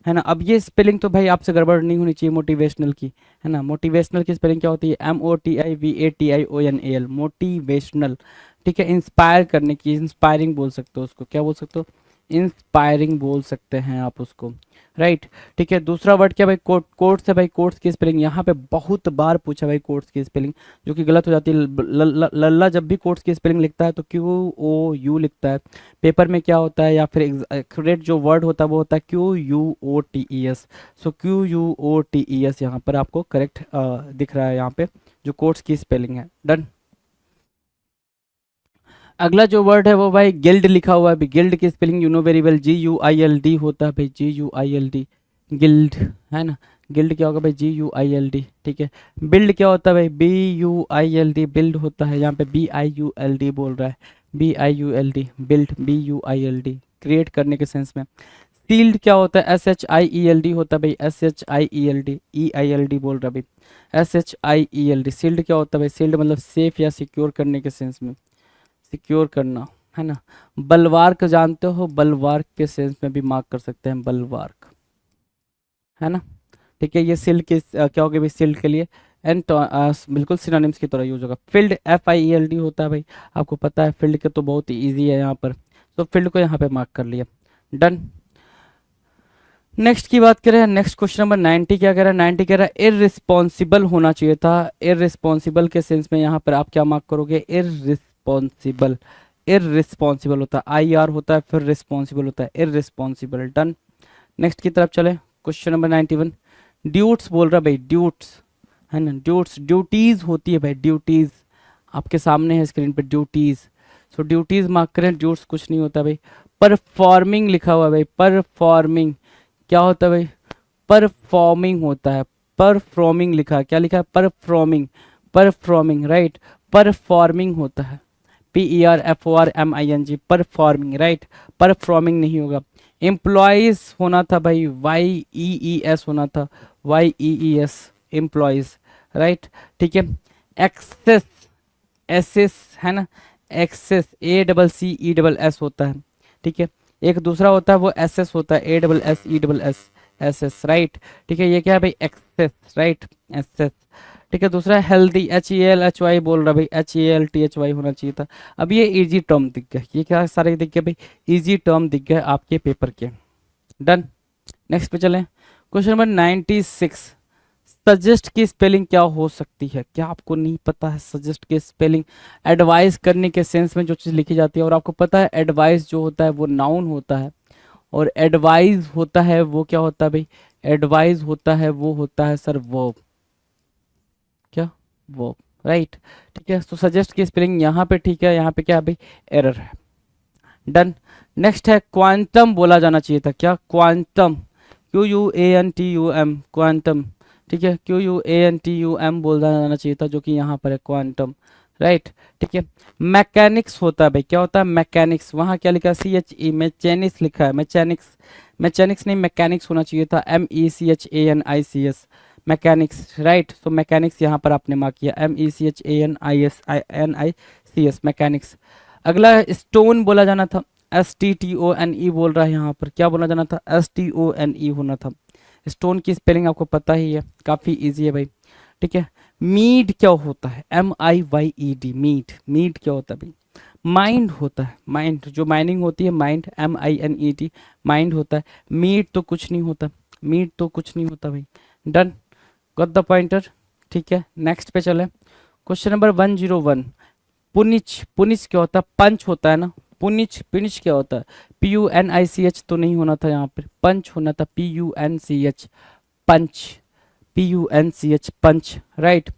है ना। अब ये स्पेलिंग तो भाई आपसे गड़बड़ नहीं होनी चाहिए मोटिवेशनल की, है ना। मोटिवेशनल की स्पेलिंग क्या होती है, MOTIVATIONAL, मोटिवेशनल, ठीक है। इंस्पायर करने की, इंस्पायरिंग बोल सकते हो उसको, क्या बोल सकते हो, इंस्पायरिंग बोल सकते हैं आप उसको, राइट, ठीक है। दूसरा वर्ड क्या भाई, कोट्स है भाई। कोट्स की स्पेलिंग यहाँ पे बहुत बार पूछा भाई, कोट्स की स्पेलिंग जो कि गलत हो जाती है। लल्ला जब भी कोट्स की स्पेलिंग लिखता है तो QOU लिखता है, पेपर में क्या होता है, या फिर करेक्ट जो वर्ड होता है वो होता है QUOTES। सो QUOTES यहाँ पर आपको करेक्ट दिख रहा है, यहाँ पे जो कोट्स की स्पेलिंग है, डन। अगला जो वर्ड है वो भाई गिल्ड लिखा हुआ है, गिल्ड की spelling you know very well, GUILD होता है भाई, GUILD, गिल्ड, है ना, गिल्ड क्या होगा भाई, GUILD, ठीक है। बिल्ड क्या होता है भाई, BUILD, बिल्ड होता है, यहाँ पे BIULD बोल रहा है, BIULD, बिल्ड, BUILD, क्रिएट करने के सेंस में। सील्ड क्या होता है, SHIELD होता है भाई, SHIELD, EILD बोल रहा है भाई, SHIELD। सील्ड क्या होता है भाई, सील्ड मतलब सेफ या सिक्योर करने के सेंस में, सिक्योर करना, है ना। बलवार्क जानते हो, बलवार्क के सेंस में भी मार्क कर सकते हैं, बलवार्क, है ना, ठीक है। ये सील्ड के क्या हो गया भाई, सील्ड के लिए एंड बिल्कुल सिनोनिम्स की तरह यूज होगा। फील्ड FIELD होता है भाई, आपको पता है फील्ड के तो बहुत ही ईजी है यहाँ पर, तो फील्ड को यहाँ पे मार्क कर लिया, डन। नेक्स्ट की बात करें, नेक्स्ट क्वेश्चन नंबर 90 क्या कह रहा है, 90 कह रहा है इररिस्पॉन्सिबल होना चाहिए था। इररिस्पॉन्सिबल के सेंस में यहाँ पर आप क्या मार्क करोगे, इररिस्पॉन्सिबल, इररिस्पॉन्सिबल होता है, IR होता है, फिर रिस्पॉन्सिबल होता है, इररिस्पॉन्सिबल, डन। नेक्स्ट की तरफ चले, क्वेश्चन नंबर 91, ड्यूट्स बोल रहा है भाई, ड्यूट्स, है ना, ड्यूट्स, ड्यूटीज होती है भाई, ड्यूटीज आपके सामने है स्क्रीन पे, ड्यूटीज। सो ड्यूटीज मार्क करें, ड्यूट्स कुछ नहीं होता भाई। परफॉर्मिंग लिखा हुआ है भाई, परफॉर्मिंग क्या होता है भाई, परफॉर्मिंग होता है, परफॉर्मिंग लिखा है, क्या लिखा है, परफॉर्मिंग, परफॉर्मिंग, राइट, परफॉर्मिंग होता है, PERFORMING, परफॉर्मिंग, राइट, परफॉर्मिंग नहीं होगा। एम्प्लॉयज होना था भाई, YEES होना था, YEES, एम्प्लॉयज, राइट, ठीक है। एक्सेस, एसेस, है ना, एक्सेस, ACCESS होता है, ठीक है। एक दूसरा होता है वो एसएस होता है, ASSESS, एसएस, राइट, ठीक है। ये क्या है भाई, एक्सेस, राइट, एसएस, ठीक है। दूसरा हेल्दी, HELHY बोल रहा भाई, HELTHY होना चाहिए था। अब ये इजी टर्म दिख गया, ये क्या सारे दिख गए भाई, इजी टर्म दिख गए आपके पेपर के, डन। नेक्स्ट पे चलें, क्वेश्चन नंबर 96, सजेस्ट की स्पेलिंग क्या हो सकती है, क्या आपको नहीं पता है सजेस्ट की स्पेलिंग, एडवाइस करने के सेंस में जो चीज़ लिखी जाती है, और आपको पता है एडवाइस जो होता है वो नाउन होता है, और एडवाइस होता है वो क्या होता है भाई, एडवाइस होता है वो होता है सर वर्ब, क्या, वर्ब, राइट, ठीक है। तो सजेस्ट की स्पेलिंग यहाँ पे ठीक है, यहाँ पे क्या है भाई, एरर है, डन। नेक्स्ट है क्वांटम बोला जाना चाहिए था, क्या, क्वांटम, QUANTUM, क्वांटम, ठीक है, QUANTUM बोला जाना चाहिए था, जो कि यहाँ पर है क्वांटम, राइट, ठीक है। मैकेनिक्स होता है भाई, क्या होता है, मैकेनिक्स, वहाँ क्या लिखा है, CHE, मैकेनिक्स लिखा है, मैकेनिक्स, मैकेनिक्स नहीं मैकेनिक्स होना चाहिए था, MECHANICS, मैकेनिक्स, राइट। तो मैकेनिक्स यहाँ पर आपने मार्क किया, MECHANICS, मैकेनिक्स। अगला स्टोन बोला जाना था, STONE बोल रहा है यहाँ पर, क्या बोला जाना था, STONE होना था। स्टोन की स्पेलिंग आपको पता ही है, काफ़ी इजी है भाई, ठीक है। मीड क्या होता है, MIYED, मीड, मीड क्या होता है भाई, माइंड होता है, माइंड, जो माइनिंग होती है, माइंड, MINED, माइंड होता है। मीड तो कुछ नहीं होता, मीड तो कुछ नहीं होता भाई, डन, गॉट द पॉइंटर, ठीक है। नेक्स्ट पे चले, क्वेश्चन नंबर 101, पुनिच, पुनिच क्या होता है, पंच होता है ना, पुनिच, पिनिच क्या होता है, PUNICH तो नहीं होना था यहाँ पर, पंच होना था, PUNCH, पंच, PUNCH, पंच, राइट।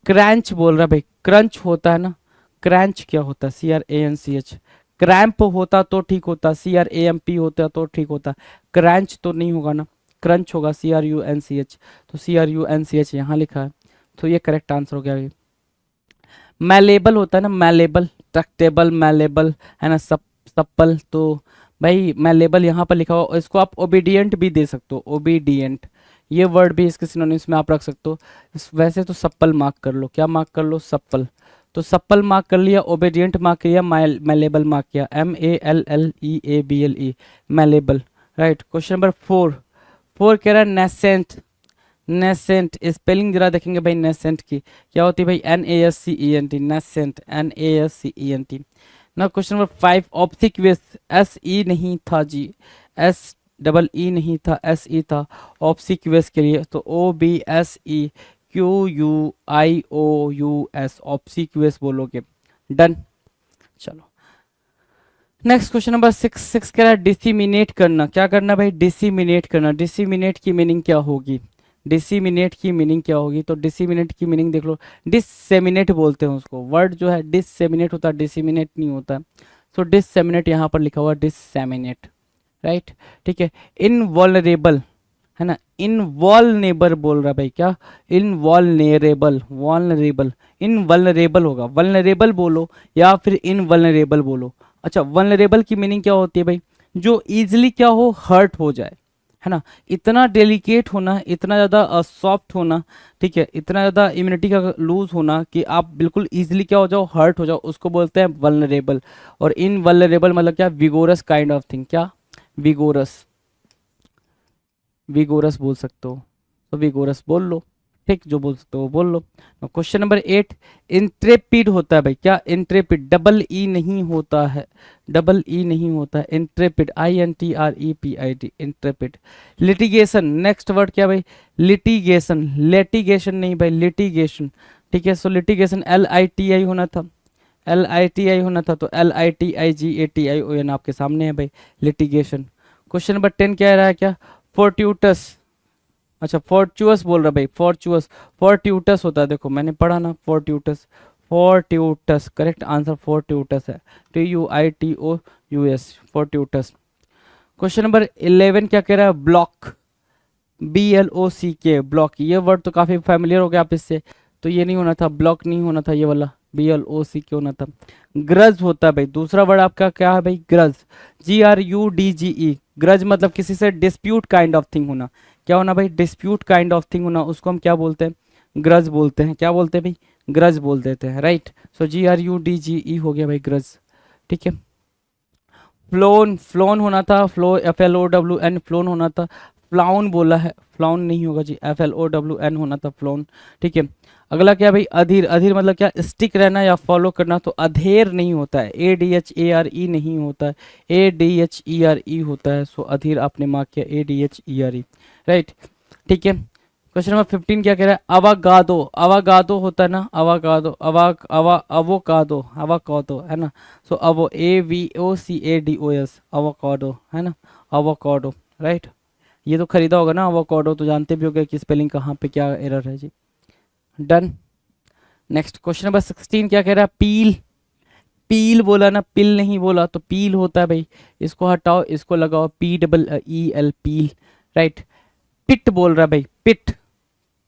क्रैंच बोल रहा भाई, क्रंच होता है ना, क्रैंच क्या होता है, CRANCH, क्रैम्प होता तो ठीक होता, CRAMP होता तो ठीक होता, क्रैंच तो नहीं होगा ना, क्रंच होगा, CRUNCH, तो CRUNCH यहाँ लिखा है, तो ये करेक्ट आंसर हो गया भाई। मैलेबल होता है ना, मैलेबल, ट्रैक्टेबल, मैलेबल, है ना, सप्पल, तो भाई मैलेबल यहाँ पर लिखा हुआ, इसको आप ओबीडियंट भी दे सकते हो, ओबीडियंट, ये वर्ड भी इसके सिनोनिम्स में आप रख सकते हो। वैसे तो सप्पल मार्क कर लो, क्या मार्क कर लो, सप्पल, तो सप्पल मार्क कर लिया, ओबीडियंट मार्क किया, मैलेबल मार्क किया, MALLEABLE, malleable, right. Question number 4, 4 कह रहा है नेसेंट, नेसेंट स्पेलिंग जरा देखेंगे भाई, नेसेंट की क्या होती है भाई, NASCENT, नेसेंट, NASCENT। ना क्वेश्चन नंबर 5, ऑब्सिक्वियस, SE नहीं था जी, SEE नहीं था, SE था ऑब्सिक्वियस के लिए, तो OBSEQUIOUS, ऑब्सिक्वियस बोलोगे, डन। चलो नेक्स्ट क्वेश्चन नंबर 6, 6 कह रहा है डिसिमिनेट करना, क्या करना भाई, डिसिमिनेट करना। डिसिमिनेट की मीनिंग क्या होगी, डिसिमिनेट की मीनिंग क्या होगी, तो डिसिमिनेट की मीनिंग देख लो, डिससेमिनेट बोलते हैं उसको, वर्ड जो है डिससेमिनेट होता है, डिसिमिनेट नहीं होता, सो डिससेमिनेट यहाँ पर लिखा हुआ, डिससेमिनेट, राइट, ठीक है। इनवल्नरेबल, है ना। इनवॉल्नेबल बोल रहा है भाई, क्या इनवॉल्नेरेबल, वॉल्नरेबल, इनवल्नरेबल होगा, वल्नरेबल बोलो या फिर इनवल्नरेबल बोलो। अच्छा, वल्नरेबल की मीनिंग क्या होती है भाई, जो इजीली क्या हो, हर्ट हो जाए, है ना। इतना डेलिकेट होना, इतना ज़्यादा सॉफ्ट होना, ठीक है, इतना ज़्यादा इम्यूनिटी का लूज होना कि आप बिल्कुल इजीली क्या हो जाओ, हर्ट हो जाओ, उसको बोलते हैं वल्नरेबल। और इनवल्नरेबल मतलब क्या, विगोरस काइंड ऑफ थिंग, क्या विगोरस, विगोरस बोल सकते हो, तो विगोरस बोल लो, ठीक, जो बोल सकते हो वो बोल लो। क्वेश्चन नंबर 8, इंट्रेपिड होता है भाई, क्या इंट्रेपिड, डबल ई नहीं होता है, डबल ई नहीं होता है, Intrepid, INTREPID, Intrepid. Litigation, next word क्या भाई, लिटिगेशन, लेटिगेशन नहीं भाई, लिटिगेशन, ठीक है। सो लिटिगेशन LITI होना था, LITI होना था, तो LITIGATION आपके सामने है भाई, लिटिगेशन। क्वेश्चन नंबर 10 क्या रहा है, क्या फोर्ट्यूटस, अच्छा फोर्चुअस बोल रहा भाई, फोर्चुअस, फोर्ट्यूटस होता है, देखो मैंने पढ़ा ना, फोर्ट्यूटस, फोर्ट्यूटस, करेक्ट आंसर फोर्ट्यूटस है, TUITOUS, फोर्ट्यूटस। क्वेश्चन नंबर 11 क्या कह रहा है, ब्लॉक, BLOCK, ब्लॉक, ये वर्ड तो काफी फैमिलियर हो गया आप इससे, तो ये नहीं होना था, ब्लॉक नहीं होना था, ये वाला BLOCK होना था। ग्रज होता है भाई, दूसरा वर्ड आपका क्या है भाई, ग्रज, GRUDGE, ग्रज मतलब किसी से डिस्प्यूट काइंड ऑफ थिंग होना, क्या होना भाई, डिस्प्यूट काइंड ऑफ थिंग होना, उसको हम क्या बोलते हैं, ग्रज बोलते हैं, क्या बोलते हैं भाई, ग्रज बोल देते हैं, राइट। सो GRUDGE हो गया भाई, ग्रज, ठीक है। फ्लोन, फ्लोन होना था, FLOWN, फ्लोन होना था, फ्लाउन बोला है, फ्लाउन नहीं होगा जी, FLOWN होना था, फ्लोन, ठीक है। अगला क्या भाई, अधीर, अधीर मतलब क्या, स्टिक रहना या फॉलो करना, तो अधेर नहीं होता है, ADHARE नहीं होता है, ADHERE होता है, सो अधीर आपने मार्क किया, ADHERE, राइट, ठीक है। क्वेश्चन नंबर 15 क्या कह रहा है, अवागादो, अवागादो होता है ना, अवागादो, अवोकादो, अवाकादो है ना, सो अवो, AVOCADOS, अवोकाडो है ना, अवोकाडो, राइट। ये तो खरीदा होगा ना अवोकाडो, तो जानते भी होगे कि स्पेलिंग कहाँ पे क्या एरर है जी। डन। नेक्स्ट क्वेश्चन नंबर 16 क्या कह रहा है, पील, पील बोला ना, पिल नहीं बोला, तो पील होता है भाई, इसको हटाओ, इसको लगाओ, PEEL, पील, राइट। पिट बोल रहा है भाई, पिट,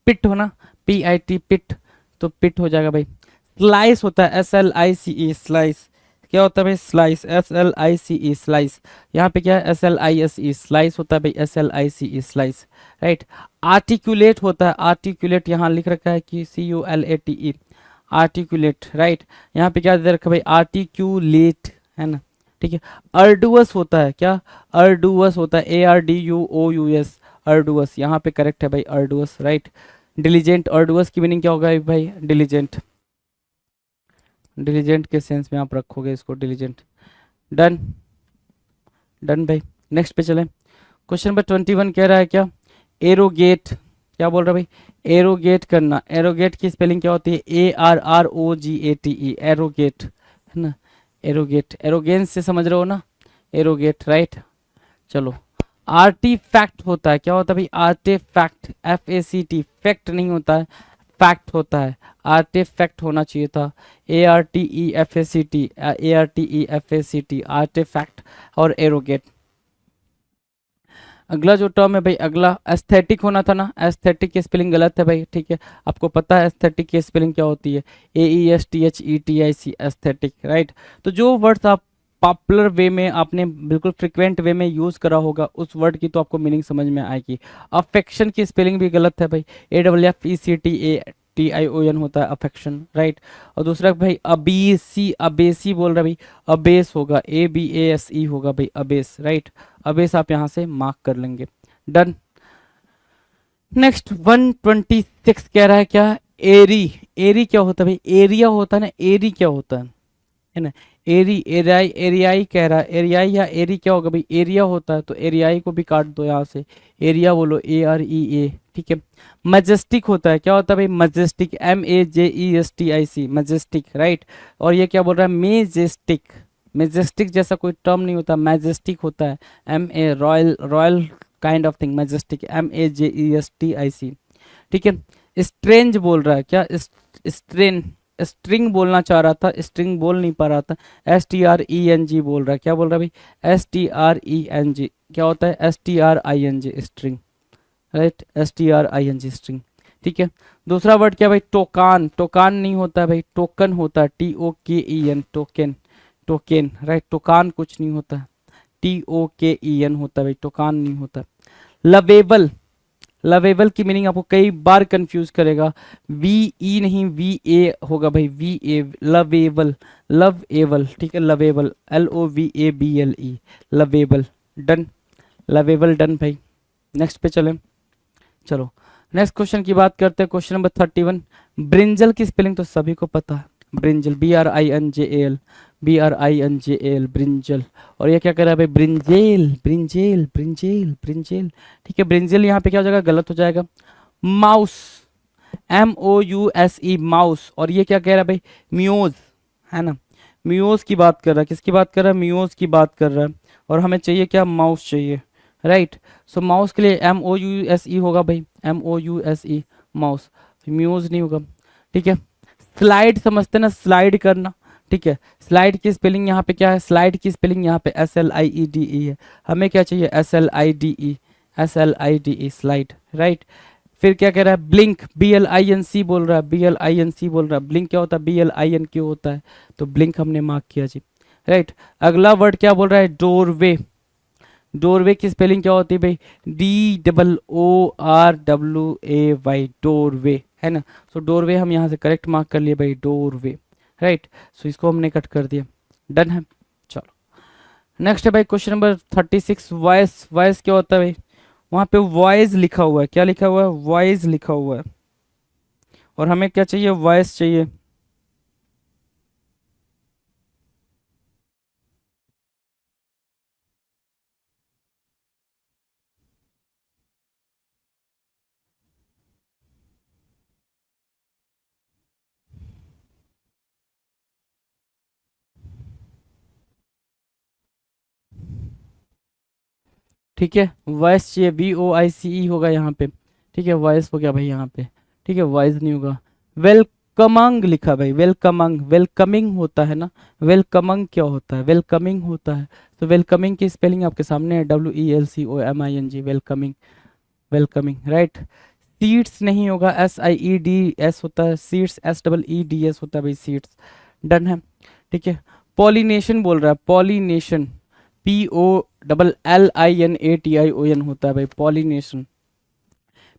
पिट होना, PIT, पिट, तो पिट हो जाएगा भाई। स्लाइस होता है, SLICE, स्लाइस, क्या होता है भाई, स्लाइस, SLICE, स्लाइस, यहाँ पे क्या है, SLISE, स्लाइस होता है भाई, SLICE, स्लाइस, राइट। आर्टिकुलेट होता है, आर्टिकुलेट यहाँ लिख रखा है कि CULATE, आर्टिकुलेट, राइट। यहाँ पे क्या दे रखा है भाई, आर्टिक्यूलेट, है ना, ठीक है। अर्डुअस होता है, क्या अर्डुअस होता है, ARDUOUS, अर्डुअस, यहाँ पे करेक्ट है भाई, अर्डुअस, राइट। डिलीजेंट, अर्डुअस की मीनिंग क्या होगा भाई, डिलीजेंट, डिलीजेंट के सेंस में आप रखोगे इसको, डिलीजेंट। डन, डन भाई। नेक्स्ट पे चलें। क्वेश्चन नंबर 21 कह रहा है क्या, एरोगेट, क्या बोल रहा है भाई, एरोगेट करना, एरोगेट की स्पेलिंग क्या होती है, ARROGATE, एरोगेट, है ना, एरोगेट, एरोगेंस से समझ रहे हो ना, एरोगेट, राइट। चलो, आर्टिफैक्ट होता है, क्या होता है भाई, आर्टिफैक्ट, FACT, फैक्ट नहीं होता है, फैक्ट होता है, आर्टिफैक्ट होना चाहिए था, ARTEFACT, आर्टिफैक्ट और एरोगेट। अगला जो टर्म है भाई, अगला एस्थेटिक होना था ना, एस्थेटिक की स्पेलिंग गलत है भाई, ठीक है, आपको पता है एस्थेटिक की स्पेलिंग क्या होती है, AESTHETIC, एस्थेटिक, राइट। तो जो वर्ड्स आप पॉपुलर वे में आपने बिल्कुल फ्रिक्वेंट वे में यूज़ करा होगा, उस वर्ड की तो आपको मीनिंग समझ में आएगी। अफेक्शन की स्पेलिंग भी गलत है भाई, AFFECTATION होता है अफेक्शन, राइट। और दूसरा भाई अबीसी, अबेसी बोल रहा है भाई, अबेस होगा, ABASE होगा भाई, अबेस, राइट। अबेस आप यहाँ से मार्क कर लेंगे। डन। नेक्स्ट 126 कह रहा है क्या, एरी, एरी क्या होता है भाई, एरिया होता है ना, एरी क्या होता है ना, एरी, एरियाई, एरियाई कह रहा है, एरियाई या एरी क्या होगा भाई, एरिया होता है, तो एरियाई को भी काट दो यहाँ से, एरिया बोलो, AREA, ठीक है। मजेस्टिक होता है, क्या होता है भाई, मजेस्टिक, MAJESTIC, मजेस्टिक, राइट। और ये क्या बोल रहा है, मेजेस्टिक, मेजेस्टिक जैसा कोई टर्म नहीं होता, मैजेस्टिक होता है, MA, royal, royal kind of thing, majestic, MAJESTIC, ठीक है। स्ट्रेंज बोल रहा है, क्या स्ट्रेन, स्ट्रिंग बोलना चाह रहा था, स्ट्रिंग बोल नहीं पा रहा था, STRENG बोल रहा है, क्या बोल रहा है भाई, STRENG, क्या होता है, STRING, string, right, STRING string. ठीक है, दूसरा वर्ड क्या भाई, टोकान। टोकान नहीं होता है भाई, टोकन होता है, TOKEN, टोकन, टोकन, राइट। टोकान कुछ नहीं होता है, TOKEN होता है भाई, टोकान नहीं होता। लवेबल, लवेबल की मीनिंग आपको कई बार कंफ्यूज करेगा, VE नहीं VA होगा भाई, VA, लवेबल, लवेबल, ठीक है, lovable, LOVABLE, lovable. Done, lovable done भाई। नेक्स्ट पे चलें, चलो नेक्स्ट क्वेश्चन की बात करते हैं। Question number 31। ब्रिंजल की स्पेलिंग तो सभी को पता है, ब्रिंजल, BRINJAL, BRINJAL, ब्रिंजल। और ये क्या कर रहा है भाई, ब्रिंजेल, ब्रिंजेल, ब्रिंजेल, ब्रिंजेल। ठीक है, ब्रिंजेल यहाँ पे क्या हो जाएगा, गलत हो जाएगा। Mouse, MOUSE, mouse. और ये क्या कह रहा है भाई, म्यूज, है ना, म्यूज की बात कर रहा है। किसकी बात कर रहा है, म्यूज की बात कर रहा है। और हमें चाहिए क्या, माउस चाहिए, राइट। सो माउस के लिए MOUSE होगा भाई, MOUSE, माउस, म्यूज नहीं होगा। ठीक है, स्लाइड समझते ना, स्लाइड करना। ठीक है, स्लाइड की स्पेलिंग यहाँ पे क्या है, स्लाइड की स्पेलिंग यहाँ पे SLIEDE है। हमें क्या चाहिए, SLIDE, SLIDE, स्लाइड, राइट। फिर क्या कह रहा है, ब्लिंक, BLINC बोल रहा है, BLINC बोल रहा है। ब्लिंक क्या होता है, BLINQ होता है, तो ब्लिंक हमने मार्क किया जी, राइट। अगला वर्ड क्या बोल रहा है, डोरवे। डोरवे की स्पेलिंग क्या होती है भाई, DOORWAY, डोरवे, है ना। सो डोरवे हम यहाँ से करेक्ट मार्क कर लिए भाई, डोरवे, राइट। सो इसको हमने कट कर दिया, डन है। चलो नेक्स्ट है भाई क्वेश्चन नंबर 36। वॉइस, वॉइस क्या होता है भाई, वहाँ पे वॉइस लिखा हुआ है, क्या लिखा हुआ है, वॉइस लिखा हुआ है। और हमें क्या चाहिए, वॉइस चाहिए। ठीक है, वॉइस चाहिए, VOICE होगा यहाँ पे। ठीक है, वॉइस हो गया भाई यहाँ पे। ठीक है, वॉइस नहीं होगा। वेलकमंग लिखा भाई, वेलकमंग, वेलकमिंग होता है ना, वेलकमंग क्या होता है, वेलकमिंग होता है। तो वेलकमिंग की स्पेलिंग आपके सामने है, WELCOMING, welcoming, welcoming, right. Seats नहीं होगा, SIEDS होता है, सीट्स SEEDS होता है भाई, सीट्स, डन है। ठीक है, पॉलिनेशन बोल रहा है, पॉलिनेशन, POLLINATION होता है भाई, पॉलिनेशन,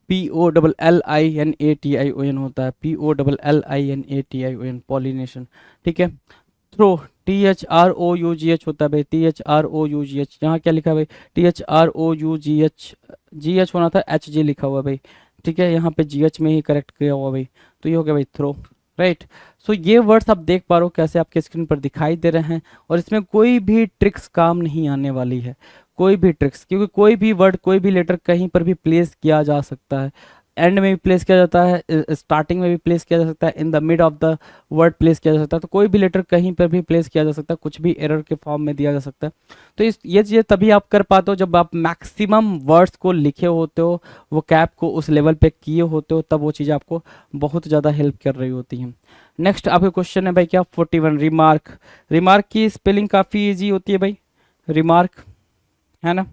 POLLINATION होता है, POLLINATION, पॉलिनेशन। ठीक है, थ्रो, THROUGH होता है भाई, THROUGH। यहाँ क्या लिखा है भाई, THROUGH, GH होना था, HG लिखा हुआ भाई। ठीक है, यहाँ पे GH में ही करेक्ट किया हुआ भाई, तो ये हो गया भाई थ्रो, राइट। सो ये वर्ड्स आप देख पा रहे हो कैसे आपके स्क्रीन पर दिखाई दे रहे हैं। और इसमें कोई भी ट्रिक्स काम नहीं आने वाली है, कोई भी ट्रिक्स, क्योंकि कोई भी वर्ड, कोई भी लेटर कहीं पर भी प्लेस किया जा सकता है। एंड में भी प्लेस किया जाता है, स्टार्टिंग में भी प्लेस किया जा सकता है, in the mid of the word place किया जा सकता है। तो कोई भी लेटर कहीं पर भी प्लेस किया जा सकता है, कुछ भी एरर के फॉर्म में दिया जा सकता है। तो ये चीज़ें तभी आप कर पाते हो जब आप मैक्सिमम वर्ड्स को लिखे होते हो, वो कैप को उस लेवल पे किए होते हो, तब वो चीज़ें आपको बहुत ज़्यादा हेल्प कर रही होती हैं। नेक्स्ट आपका क्वेश्चन है भाई क्या, 41, रिमार्क। रिमार्क की स्पेलिंग काफ़ी ईजी होती है भाई, रिमार्क, है ना।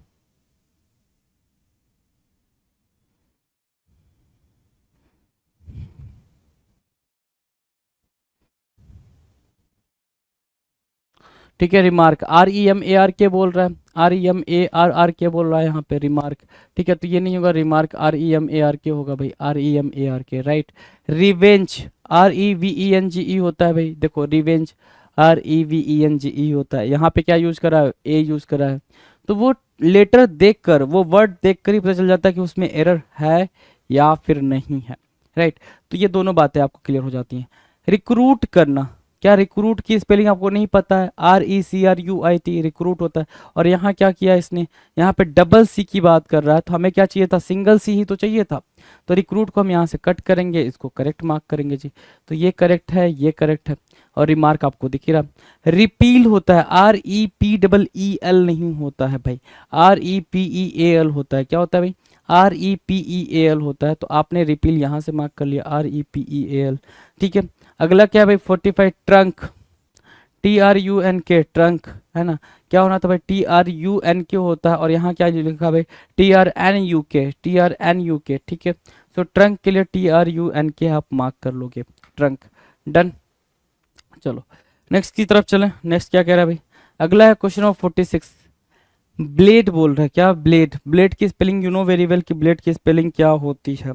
ठीक है, रिमार्क, REMARK बोल रहा है, REMARRK बोल रहा है यहाँ पे, रिमार्क। ठीक है, तो ये नहीं होगा रिमार्क, REMARK होगा भाई, REMARK, राइट। रिवेंज, REVENGE होता है भाई, देखो रिवेंज, REVENGE होता है। यहाँ पे क्या यूज करा है, A यूज करा है। तो वो लेटर देखकर, वो वर्ड देखकर ही पता चल जाता है कि उसमें एरर है या फिर नहीं है, राइट। तो ये दोनों बातें आपको क्लियर हो जाती हैं। रिक्रूट करना, क्या रिक्रूट की स्पेलिंग आपको नहीं पता है, RECRUIT, रिक्रूट होता है। और यहाँ क्या किया इसने, यहाँ पे डबल सी की बात कर रहा है, तो हमें क्या चाहिए था, सिंगल सी ही तो चाहिए था। तो रिक्रूट को हम यहाँ से कट करेंगे, इसको करेक्ट मार्क करेंगे जी। तो ये करेक्ट है, ये करेक्ट है। और रिमार्क आपको दिख ही रहा। रिपील होता है, REPEEL नहीं होता है भाई, REPEAL होता है। क्या होता है भाई, REPEAL होता है। तो आपने रिपील यहाँ से मार्क कर लिया, REPEAL। ठीक है, अगला क्या है भाई, 45, ट्रंक, TRUNK ट्रंक है ना, क्या होना था भाई, TRUNK होता है, और यहाँ क्या लिखा भाई, TRNUK, ठीक है। सो ट्रंक के लिए TRUNK आप मार्क कर लोगे, ट्रंक। डन। चलो नेक्स्ट की तरफ चलें। नेक्स्ट क्या कह रहा है भाई, अगला है क्वेश्चन ऑफ 46। ब्लेड बोल रहा है, क्या ब्लेड, ब्लेड की spelling you know very well कि ब्लेड की स्पेलिंग क्या होती है।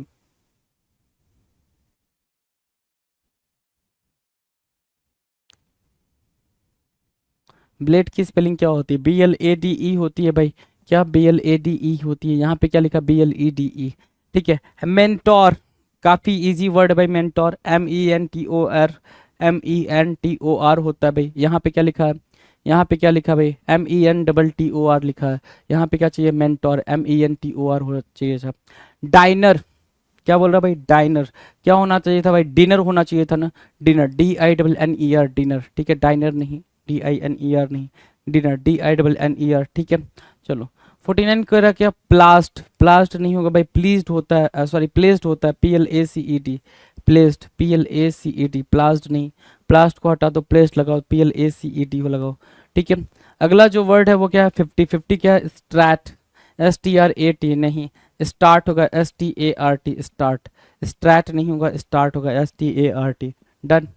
ब्लेड की स्पेलिंग क्या होती है, BLADE होती है भाई, क्या BLADE होती है, यहाँ पे क्या लिखा, BLEDE, ठीक है। मेंटोर, काफी इजी वर्ड है भाई, मेंटोर, MENTOR होता है भाई, यहाँ पे क्या लिखा है, यहाँ पे क्या लिखा भाई, MENTOR लिखा है, यहाँ पे क्या चाहिए, मेंटोर, MENTOR होना चाहिए साहब। डाइनर, क्या बोल रहा भाई, डाइनर, क्या होना चाहिए था भाई, डिनर होना चाहिए था ना, डिनर, DINNER, डिनर, ठीक है, डाइनर नहीं, DINER नहीं, डिनर, DINNER, ठीक है। चलो 49 कह रहा क्या, प्लास्ट, प्लास्ट नहीं होगा भाई, प्लीज्ड होता है, सॉरी प्लेस्ड होता है, PLACED, प्लेस्ड, PLACED, प्लास्ट नहीं, प्लास्ट को हटा दो, प्लेस्ड लगाओ, PLACED लगाओ, ठीक है। अगला जो वर्ड है वो क्या है, 50 क्या है, स्ट्रैट, STRAT नहीं, स्टार्ट होगा, START, स्टार्ट, स्ट्रैट नहीं होगा, स्टार्ट होगा, START। Done.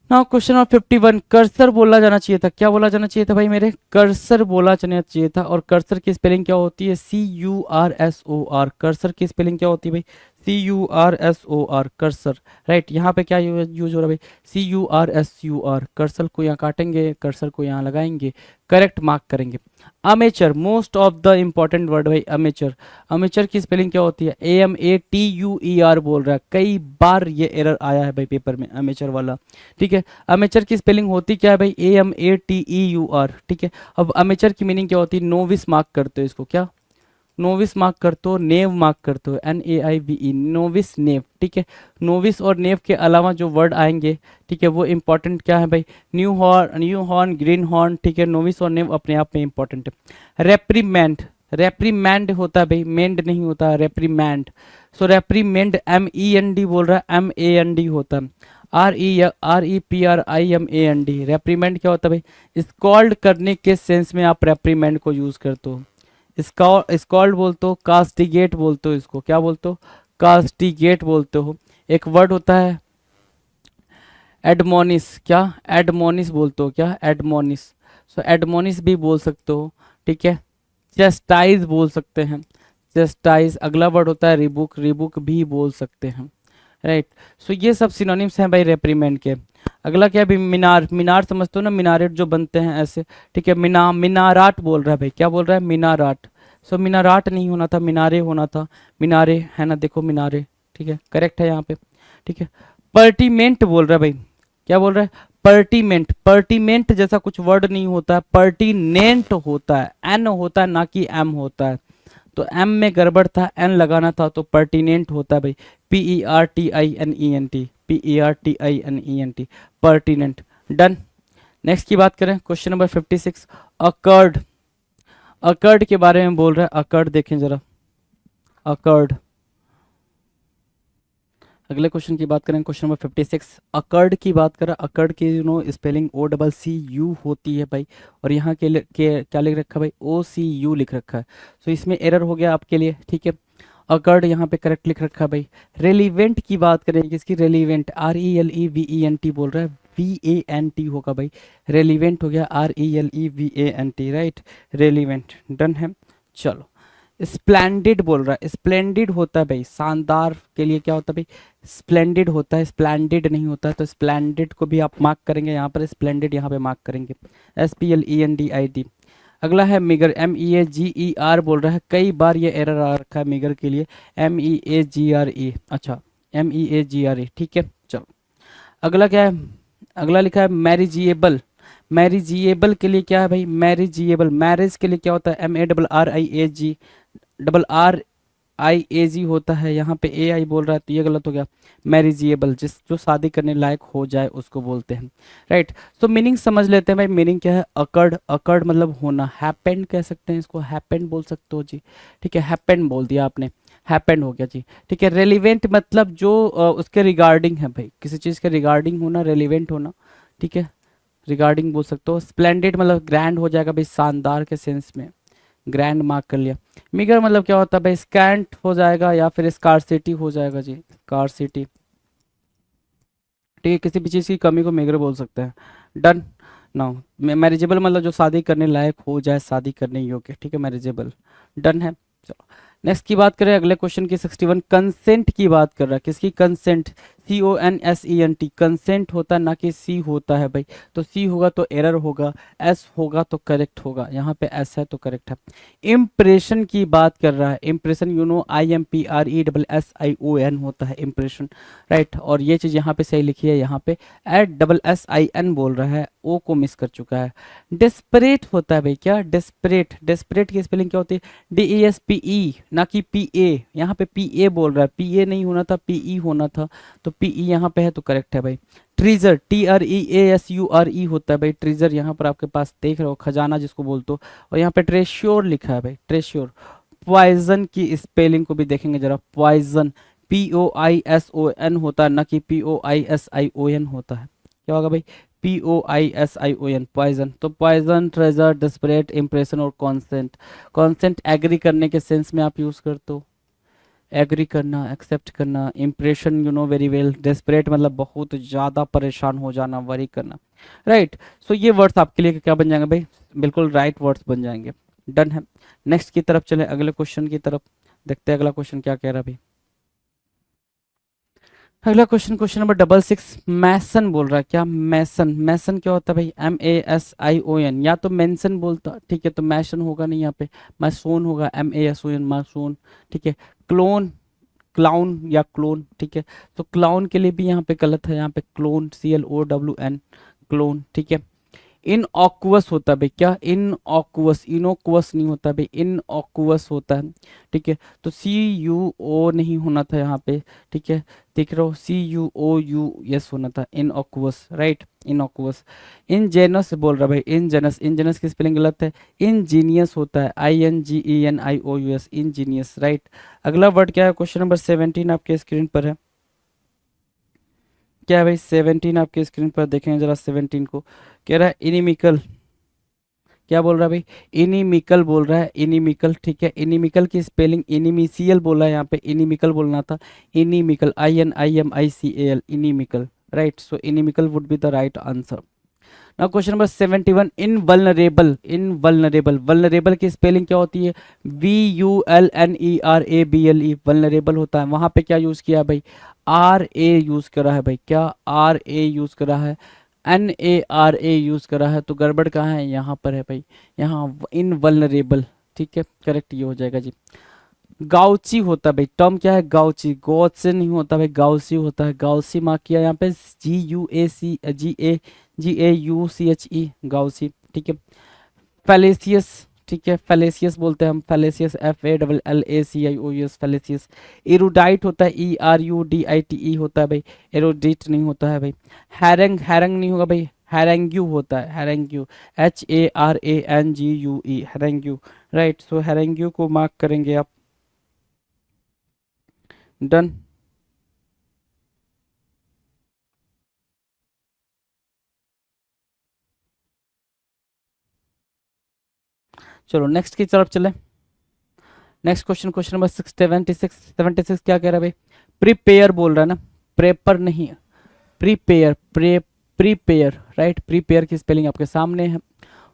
Now question of 51, cursor बोला जाना चाहिए था, क्या बोला जाना चाहिए था भाई मेरे, कर्सर बोला जाना चाहिए था, और कर्सर की स्पेलिंग क्या होती है, CURSOR, कर्सर की स्पेलिंग क्या होती है भाई, CURSOR, कर्सर, राइट। यहाँ पे क्या यूज हो रहा है भाई, CURSUR, कर्सर को यहाँ काटेंगे, कर्सर को यहाँ लगाएंगे, करेक्ट मार्क करेंगे। Amateur, most of the important word भाई, अमेचर, अमेचर की स्पेलिंग क्या होती है, AMATUER बोल रहा है, कई बार ये एरर आया है भाई पेपर में, अमेचर वाला, ठीक है। अमेचर की स्पेलिंग होती क्या है भाई, AMATEUR, ठीक है। अब अमेचर की मीनिंग क्या होती है, नोविस मार्क करते हो इसको, क्या नोविस मार्क करते हो, नेव मार्क करते हो, NAIVE, नोविस, नेव, ठीक है। नोविस और नेव के अलावा जो वर्ड आएंगे, ठीक है, वो इंपॉर्टेंट क्या है भाई, न्यू हॉर्न, ग्रीन हॉर्न, ठीक है। नोविस और नेव अपने आप में इंपॉर्टेंट है। रेप्रीमेंड, रेप्रीमैंड होता है भाई, मेंड नहीं होता, रेप्रीमैंड। सो रेप्रीमेंड, MEND बोल रहा है, MAND होता है, REPRIMAND, रेप्रीमेंड क्या होता है भाई, स्कॉल्ड करने के सेंस में आप रेप्रीमेंड को यूज करते हो, स्कॉल्ड बोलते हो, कास्टिगेट बोलते हो, इसको क्या बोलते हो, कास्टिगेट बोलते हो। एक वर्ड होता है एडमोनिस, क्या एडमोनिस बोलते हो, क्या एडमोनिस, सो एडमोनिस भी बोल सकते हो, ठीक है। चेस्टाइज बोल सकते हैं, चेस्टाइज। अगला वर्ड होता है रिबुक, रिबुक भी बोल सकते हैं, राइट। सो ये सब सिनोनिम्स हैं भाई रेप्रीमेंड के। अगला क्या है, मीनार, मीनार समझते हो ना, मीनारेट जो बनते हैं ऐसे, ठीक है। मीनाराट बोल रहा है भाई, क्या बोल रहा है, मीनाराट। सो मीनाराट नहीं होना था, मीनारे होना था, मीनारे है ना, देखो मीनारे, ठीक है, करेक्ट है यहाँ पे, ठीक है। पर्टिमेंट बोल रहा है भाई, क्या बोल रहा है, पर्टिमेंट, पर्टिमेंट जैसा कुछ वर्ड नहीं होता है, पर्टिनेंट होता है, एन होता है ना कि एम होता है, तो एम में गड़बड़ था, एन लगाना था, तो पर्टिनेंट होता है भाई, PERTINENT, PERTINENT, pertinent. Done. Next की बात करें, क्वेश्चन नंबर 56, अकर्ड, अकर्ड के बारे में बोल रहा है, अकर्ड देखें जरा, अकर्ड। अगले क्वेश्चन की बात करें, क्वेश्चन नंबर 56, अकर्ड की बात करें, अकर्ड की स्पेलिंग OCCU होती है भाई, और यहाँ क्या लिख रखा है भाई, OCU लिख रखा है, सो इसमें एरर हो गया आपके लिए, ठीक है। अकर्ड यहाँ पे करेक्ट लिख रखा है भाई। रेलिवेंट की बात करें, किसकी, रेलिवेंट, RELEVENT बोल रहा है, VANT होगा भाई, रेलिवेंट हो गया, RELEVANT, राइट, रेलिवेंट। डन है। चलो स्प्लेंडिड बोल रहा है, स्प्लेंडिड होता है भाई, शानदार के लिए क्या होता है भाई, स्प्लेंडिड होता है, स्प्लेंडिड नहीं होता है, तो स्प्लेंडिड को भी आप मार्क करेंगे यहाँ पर, स्प्लेंडिड यहाँ पे मार्क करेंगे, SPLENDID। अगला है मिगर, MEAGER बोल रहा है, कई बार ये एरर आ रखा है मिगर के लिए, MEAGRE, अच्छा MEAGRE, ठीक है। चलो अगला क्या है, अगला लिखा है मैरिजिएबल, मैरिजिएबल के लिए क्या है भाई, मैरिजिएबल, मैरिज के लिए क्या होता है, MARRIAG होता है, यहाँ पे AI बोल रहा है, तो ये गलत हो गया। मैरिजिएबल, जो शादी करने लायक हो जाए उसको बोलते हैं, राइट। तो मीनिंग समझ लेते हैं भाई, मीनिंग क्या है, अकर्ड, अकर्ड मतलब होना, हैपेंड कह सकते हैं इसको, हैपेंड बोल सकते हो जी, ठीक है, हैपेंड बोल दिया आपने, हैपेंड हो गया जी, ठीक है। रेलिवेंट मतलब जो उसके रिगार्डिंग है भाई, किसी चीज़ के रिगार्डिंग होना, रेलिवेंट होना, ठीक है, रिगार्डिंग बोल सकते हो। स्प्लेंडेड मतलब ग्रैंड हो जाएगा भाई, शानदार के सेंस में, ग्रैंड मार्क कर लिया। मीगर मतलब क्या होता है भाई, स्कैंट हो जाएगा या फिर स्कार्सिटी हो जाएगा जी, स्कार्सिटी, ठीक है, किसी भी चीज़ की कमी को मेगर बोल सकते हैं। डन। नाउ मैरिजेबल मतलब जो शादी करने लायक हो जाए, शादी करने योग्य, ठीक है, मैरिजेबल, डन है। चलो नेक्स्ट की बात करें, अगले क्वेश्चन की 61, कंसेंट की बात कर रहा है, किसकी, कंसेंट, CONSENT, कंसेंट होता है ना कि सी होता है भाई, तो सी होगा तो एरर होगा, एस होगा तो करेक्ट होगा, यहाँ पे एस है तो करेक्ट है। इम्प्रेशन की बात कर रहा है, इम्प्रेशन यू नो IMPRESSION होता है इम्प्रेशन, राइट, और ये चीज़ यहाँ पे सही लिखी है, यहाँ पे SSIN बोल रहा है, ओ को मिस कर चुका है। डेस्परेट होता है भाई, क्या, डेस्परेट, डेस्परेट की स्पेलिंग क्या होती है, DESPE ना कि PA, यहाँ पे PA बोल रहा है, PA नहीं होना था, PE होना था, तो PE यहाँ पे है तो करेक्ट है भाई। ट्रीजर, TREASURE होता है भाई, ट्रीजर यहाँ पर आपके पास देख रहे हो, खजाना जिसको बोलते हो, और यहाँ पे ट्रेश्योर लिखा है भाई, ट्रेश्योर। पॉइजन की स्पेलिंग को भी देखेंगे जरा, पॉइजन, POISON होता है ना कि POISION होता है, क्या होगा भाई, POISION, पॉइजन। तो पॉइजन, ट्रेजर, डेस्परेट, इंप्रेशन और कॉन्सेंट, कॉन्सेंट एग्री करने के सेंस में आप यूज करते हो, एग्री करना, एक्सेप्ट करना। Impression you know very well, desperate मतलब बहुत ज़्यादा परेशान हो जाना, वरी करना, राइट। सो ये वर्ड्स आपके लिए क्या बन जाएंगे भाई, बिल्कुल राइट वर्ड्स बन जाएंगे, डन है। नेक्स्ट की तरफ चले, अगले क्वेश्चन की तरफ देखते हैं, अगला क्वेश्चन क्या कह रहा है भाई। अगला क्वेश्चन, क्वेश्चन नंबर 66, मैसन बोल रहा है, क्या, मैसन, मैसन क्या होता है भाई, MASION, या तो मेंशन बोलता, ठीक है, तो मैसन होगा नहीं, यहाँ पे मैसोन होगा, MASON, मैसोन, ठीक है। क्लोन, क्लाउन या क्लोन, ठीक है, तो क्लाउन के लिए भी यहाँ पे गलत है, यहाँ पे क्लोन, CLOWN, क्लोन, ठीक है। इनऑक्वस होता है भाई, क्या, इनऑक्वस, इनोक्वस नहीं होता भाई, इनऑक्वस होता है, ठीक है, तो CUO नहीं होना था यहाँ पे, ठीक है, देख रहे हो, CUOUS होना था, इनऑक्वस, राइट, इनऑक्वस। इनजेनस बोल रहा भाई, इनजेनस, इनजेनस की स्पेलिंग गलत है, इंजीनियस होता है, INGENIOUS, इंजीनियस, राइट। अगला वर्ड क्या है, क्वेश्चन नंबर 17 आपके स्क्रीन पर है, क्या है भाई, 17 आपके स्क्रीन पर देखें जरा, 17 को कह रहा है इनिमिकल, क्या बोल रहा है भाई, इनिमिकल बोल रहा है, इनिमिकल, ठीक है, इनिमिकल की स्पेलिंग इनिमिशियल बोला है, यहाँ पे इनिमिकल बोलना था, inimical, INIMICAL, inimical, right. So inimical would be the right answer. Now question number 71, invulnerable, invulnerable, vulnerable की स्पेलिंग क्या होती है, VULNERABLE, वल्नरेबल होता है, वहां पे क्या यूज किया है भाई, RA यूज करा है भाई, क्या, RA यूज करा है, NARA यूज करा है, तो गड़बड़ कहाँ है, यहाँ पर है भाई, यहाँ इनवल्नरेबल, ठीक है, करेक्ट ये हो जाएगा जी। गाउची होता है भाई, टर्म क्या है, गाउची, गॉड से नहीं होता भाई, गाउसी होता है, गाउसी मार्क किया यहाँ पे, GUACE, गाउसी, ठीक है। फैलेसियस, ठीक है, फैलेसियस बोलते हैं हम, फैलेसियस, FALLACIOUS, फैलेसियस। एरुडाइट होता है, ERUDITE होता है भाई, एरोडिट नहीं होता है भाई। हैरंग, हैरंग नहीं होगा भाई, हैरंग्यू होता है, हैरंग्यू, HARANGUE, हैरंग्यू, राइट। सो हैरंग्यू को मार्क करेंगे आप, डन। चलो नेक्स्ट की तरफ चले, नेक्स्ट क्वेश्चन, क्वेश्चन नंबर 76, 76 क्या कह रहा है भाई, प्रिपेयर बोल रहा है ना, प्रेपर नहीं, प्रीपेयर, प्रीपेयर, राइट, प्रीपेयर की स्पेलिंग आपके सामने है।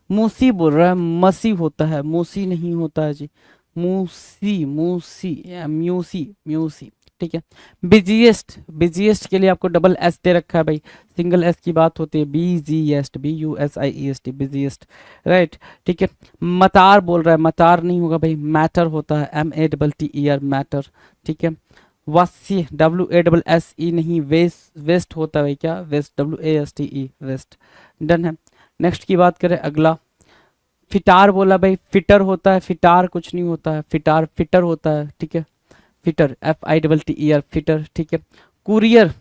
मूसी बोल रहा है, मसी होता है, मूसी नहीं होता है जी, मूसी, मूसी, म्यूसी, म्यूसी, ठीक है। बिजिएस्ट, बिजिएस्ट के लिए आपको डबल एस दे रखा है भाई, सिंगल एस की बात होती है, BGEST, BUSIEST, बिजिएस्ट, राइट, ठीक है। मतार बोल रहा है, मतार नहीं होगा भाई, मैटर होता है, MATTER, मैटर, ठीक है। वासी, WASSE नहीं, वेस्ट, वेस्ट होता है भाई, क्या, वेस्ट, WASTE, वेस्ट, डन है। नेक्स्ट की बात करें, अगला फिटार बोला भाई, फिटर होता है, फिटार कुछ नहीं होता है, फिटार, फिटर होता है, ठीक है, फिटर, FITTER, फिटर, ठीक है। कुरियर,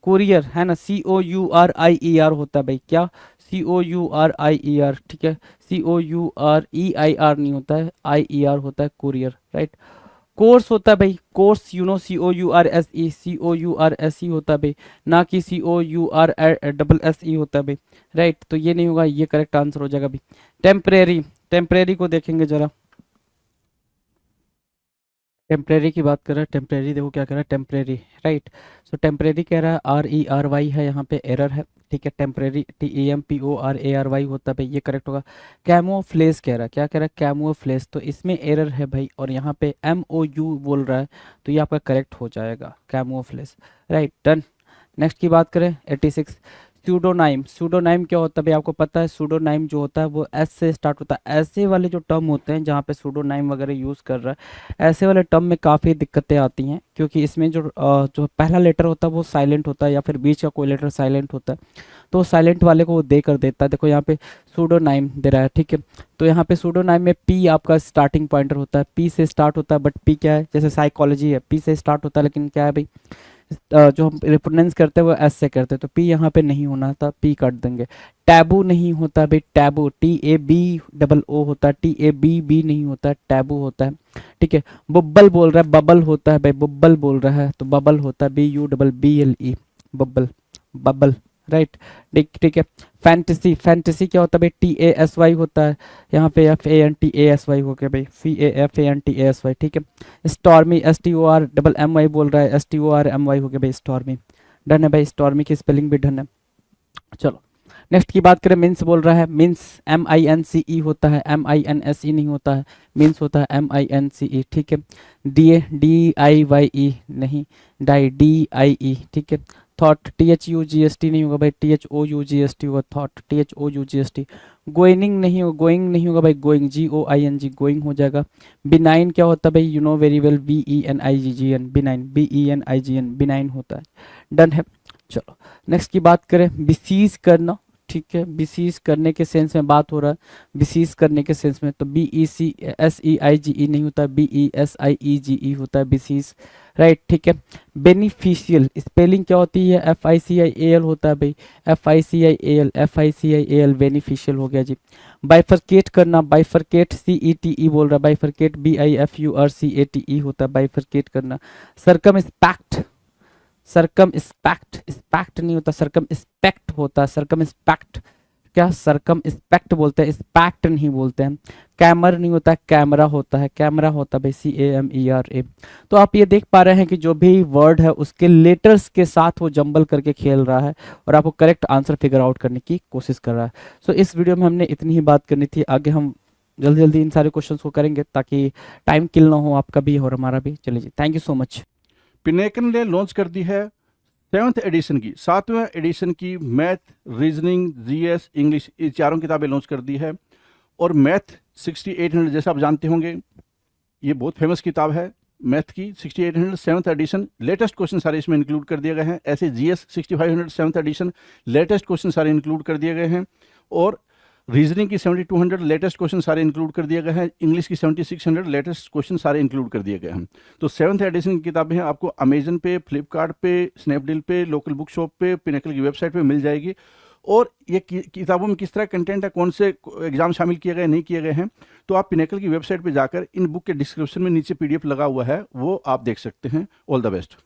कुरियर है ना, COURIER होता है भाई, क्या, COURIER, ठीक है, COUREIR नहीं होता है, IER होता है, कुरियर, राइट। कोर्स होता है भाई, कोर्स यू नो COURSE होता है भाई, ना कि COURSE होता है भाई, राइट। तो ये नहीं होगा, ये करेक्ट आंसर हो जाएगा भाई। टेम्परेरी, टेम्परेरी को देखेंगे जरा, टेम्परेरी की बात कर रहा है, टेम्परेरी देखो क्या कर रहा है, टेम्परेरी, राइट। सो टेम्परेरी कह रहा है RERY है, यहाँ पे एरर है, ठीक है। टेम्परेरी TEMPORARY होता है भाई, ये करेक्ट होगा। कैमोफ्लेज कह रहा है, क्या कह रहा है, कैमोफ्लेज, तो इसमें एरर है भाई, और यहाँ पे MOU बोल रहा है, तो ये आपका करेक्ट हो जाएगा, कैमोफ्लेज, राइट, डन। नेक्स्ट की बात करें 86, सूडोनाइम। सूडोनाइम क्या होता है भाई, आपको पता है सूडोनाइम जो होता है वो S से स्टार्ट होता है। ऐसे वाले जो टर्म होते हैं जहाँ पे सूडोनाइम वगैरह यूज़ कर रहा है, ऐसे वाले टर्म में काफ़ी दिक्कतें आती हैं, क्योंकि इसमें जो पहला लेटर होता है वो साइलेंट होता है, या फिर बीच का कोई लेटर साइलेंट होता है, तो साइलेंट वाले को वो दे कर देता है। देखो यहाँ पे सूडोनाइम दे रहा है, ठीक है। तो यहाँ पे सूडोनाइम में P आपका स्टार्टिंग पॉइंटर होता है, P से स्टार्ट होता है, बट P क्या है, जैसे साइकोलॉजी है, P से स्टार्ट होता है, लेकिन क्या है भाई, जो हम प्रोनाउंस करते हैं वो S से करते हैं, तो P यहाँ पे नहीं होना था, P काट देंगे। टैबू नहीं होता भाई, टैबू TABOO होता है, TABB नहीं होता है, टैबू होता है, ठीक है। बुब्बल बोल रहा है, बबल होता है भाई, बुब्बल बोल रहा है, तो बबल होता है BUBBLE, बबल, बबल, राइट, ठीक, ठीक है। फैंटेसी, फैंटेसी क्या होता है भाई, TASY होता है, यहाँ पे FANTASY हो गया भाई, FANTASY, ठीक है। स्टॉर्मी, STORMMY बोल रहा है, STORMY हो गया भाई, स्टॉर्मी, डन है भाई, स्टॉर्मी की स्पेलिंग भी डन है। चलो नेक्स्ट की बात करें, मिन्स बोल रहा है, मिन्स MINCE होता है, MINSE नहीं होता है, मिन्स होता है MINCE, ठीक है। DIYE नहीं, DIE, ठीक है। थॉट, THUGST नहीं होगा भाई, THOUGST होगा, थॉट, THOUGST। गोइंग नहीं होगा, गोइंग नहीं होगा भाई, गोइंग, GOING, गोइंग हो जाएगा। बिनाइन क्या होता है भाई, you know very well, BENIGN, benign, BENIGN, benign होता है, डन है। चलो नेक्स्ट की बात करें, बिसीज करना, ठीक है। बिसीज करने के सेंस में बात हो रहा है, बिसीज करने के सेंस में, तो BECSEIGE नहीं होता, BESIEGE होता है, बिसीज, राइट, ठीक है। बेनिफिशियल, स्पेलिंग क्या होती है, FICIAL होता है भाई, FICIAL, बेनिफिशियल हो गया जी। बाइफरकेट करना, बाइफरकेट CETE बोल रहा है, बाइफरकेट BIFURCATE होता है, बाइफरकेट करना। सरकम स्पैक्ट, सरकम स्पैक्ट, स्पैक्ट नहीं होता, सरकम स्पेक्ट होता है, सरकम स्पैक्ट, क्या सरकम स्पेक्ट बोलते हैं, स्पैक्ट नहीं बोलते हैं। कैमर नहीं होता, कैमरा होता है, कैमरा होता है भाई, CAMERA। तो आप ये देख पा रहे हैं कि जो भी वर्ड है उसके लेटर्स के साथ वो जंबल करके खेल रहा है, और आपको करेक्ट आंसर फिगर आउट करने की कोशिश कर रहा है। सो इस वीडियो में हमने इतनी ही बात करनी थी, आगे हम जल्दी जल्दी इन सारे क्वेश्चंस को करेंगे ताकि टाइम किल ना हो आपका भी और हमारा भी। चलिए जी, थैंक यू सो मच। पिनेकन ने लॉन्च कर दी है 7th एडिशन की, 7वें एडिशन की मैथ, रीजनिंग, GS, इंग्लिश, ये चारों किताबें लॉन्च कर दी है। और मैथ 6800, जैसा आप जानते होंगे, ये बहुत फेमस किताब है मैथ की। 6800 7th एडिशन, लेटेस्ट क्वेश्चन सारे इसमें इंक्लूड कर दिए गए हैं। ऐसे GS 6500 7th edition, latest question सारे इंक्लूड कर दिए गए हैं। और रीजनिंग की 7200 लेटेस्ट क्वेश्चन सारे इंक्लूड कर दिए गए हैं। इंग्लिश की 7600 लेटेस्ट क्वेश्चन सारे इंक्लूड कर दिए गए हैं। तो 7th एडिशन की किताबें हैं, आपको अमेजन पे, फ्लिपकार्ट पे, स्नैपडील पे, लोकल बुक शॉप पे, पिनेकल की वेबसाइट पे मिल जाएगी। और ये किताबों में किस तरह कंटेंट है, कौन से एग्जाम शामिल किए गए, नहीं किए गए हैं, तो आप पिनेकल की वेबसाइट पे जाकर इन बुक के डिस्क्रिप्शन में नीचे PDF लगा हुआ है, वो आप देख सकते हैं। All the best.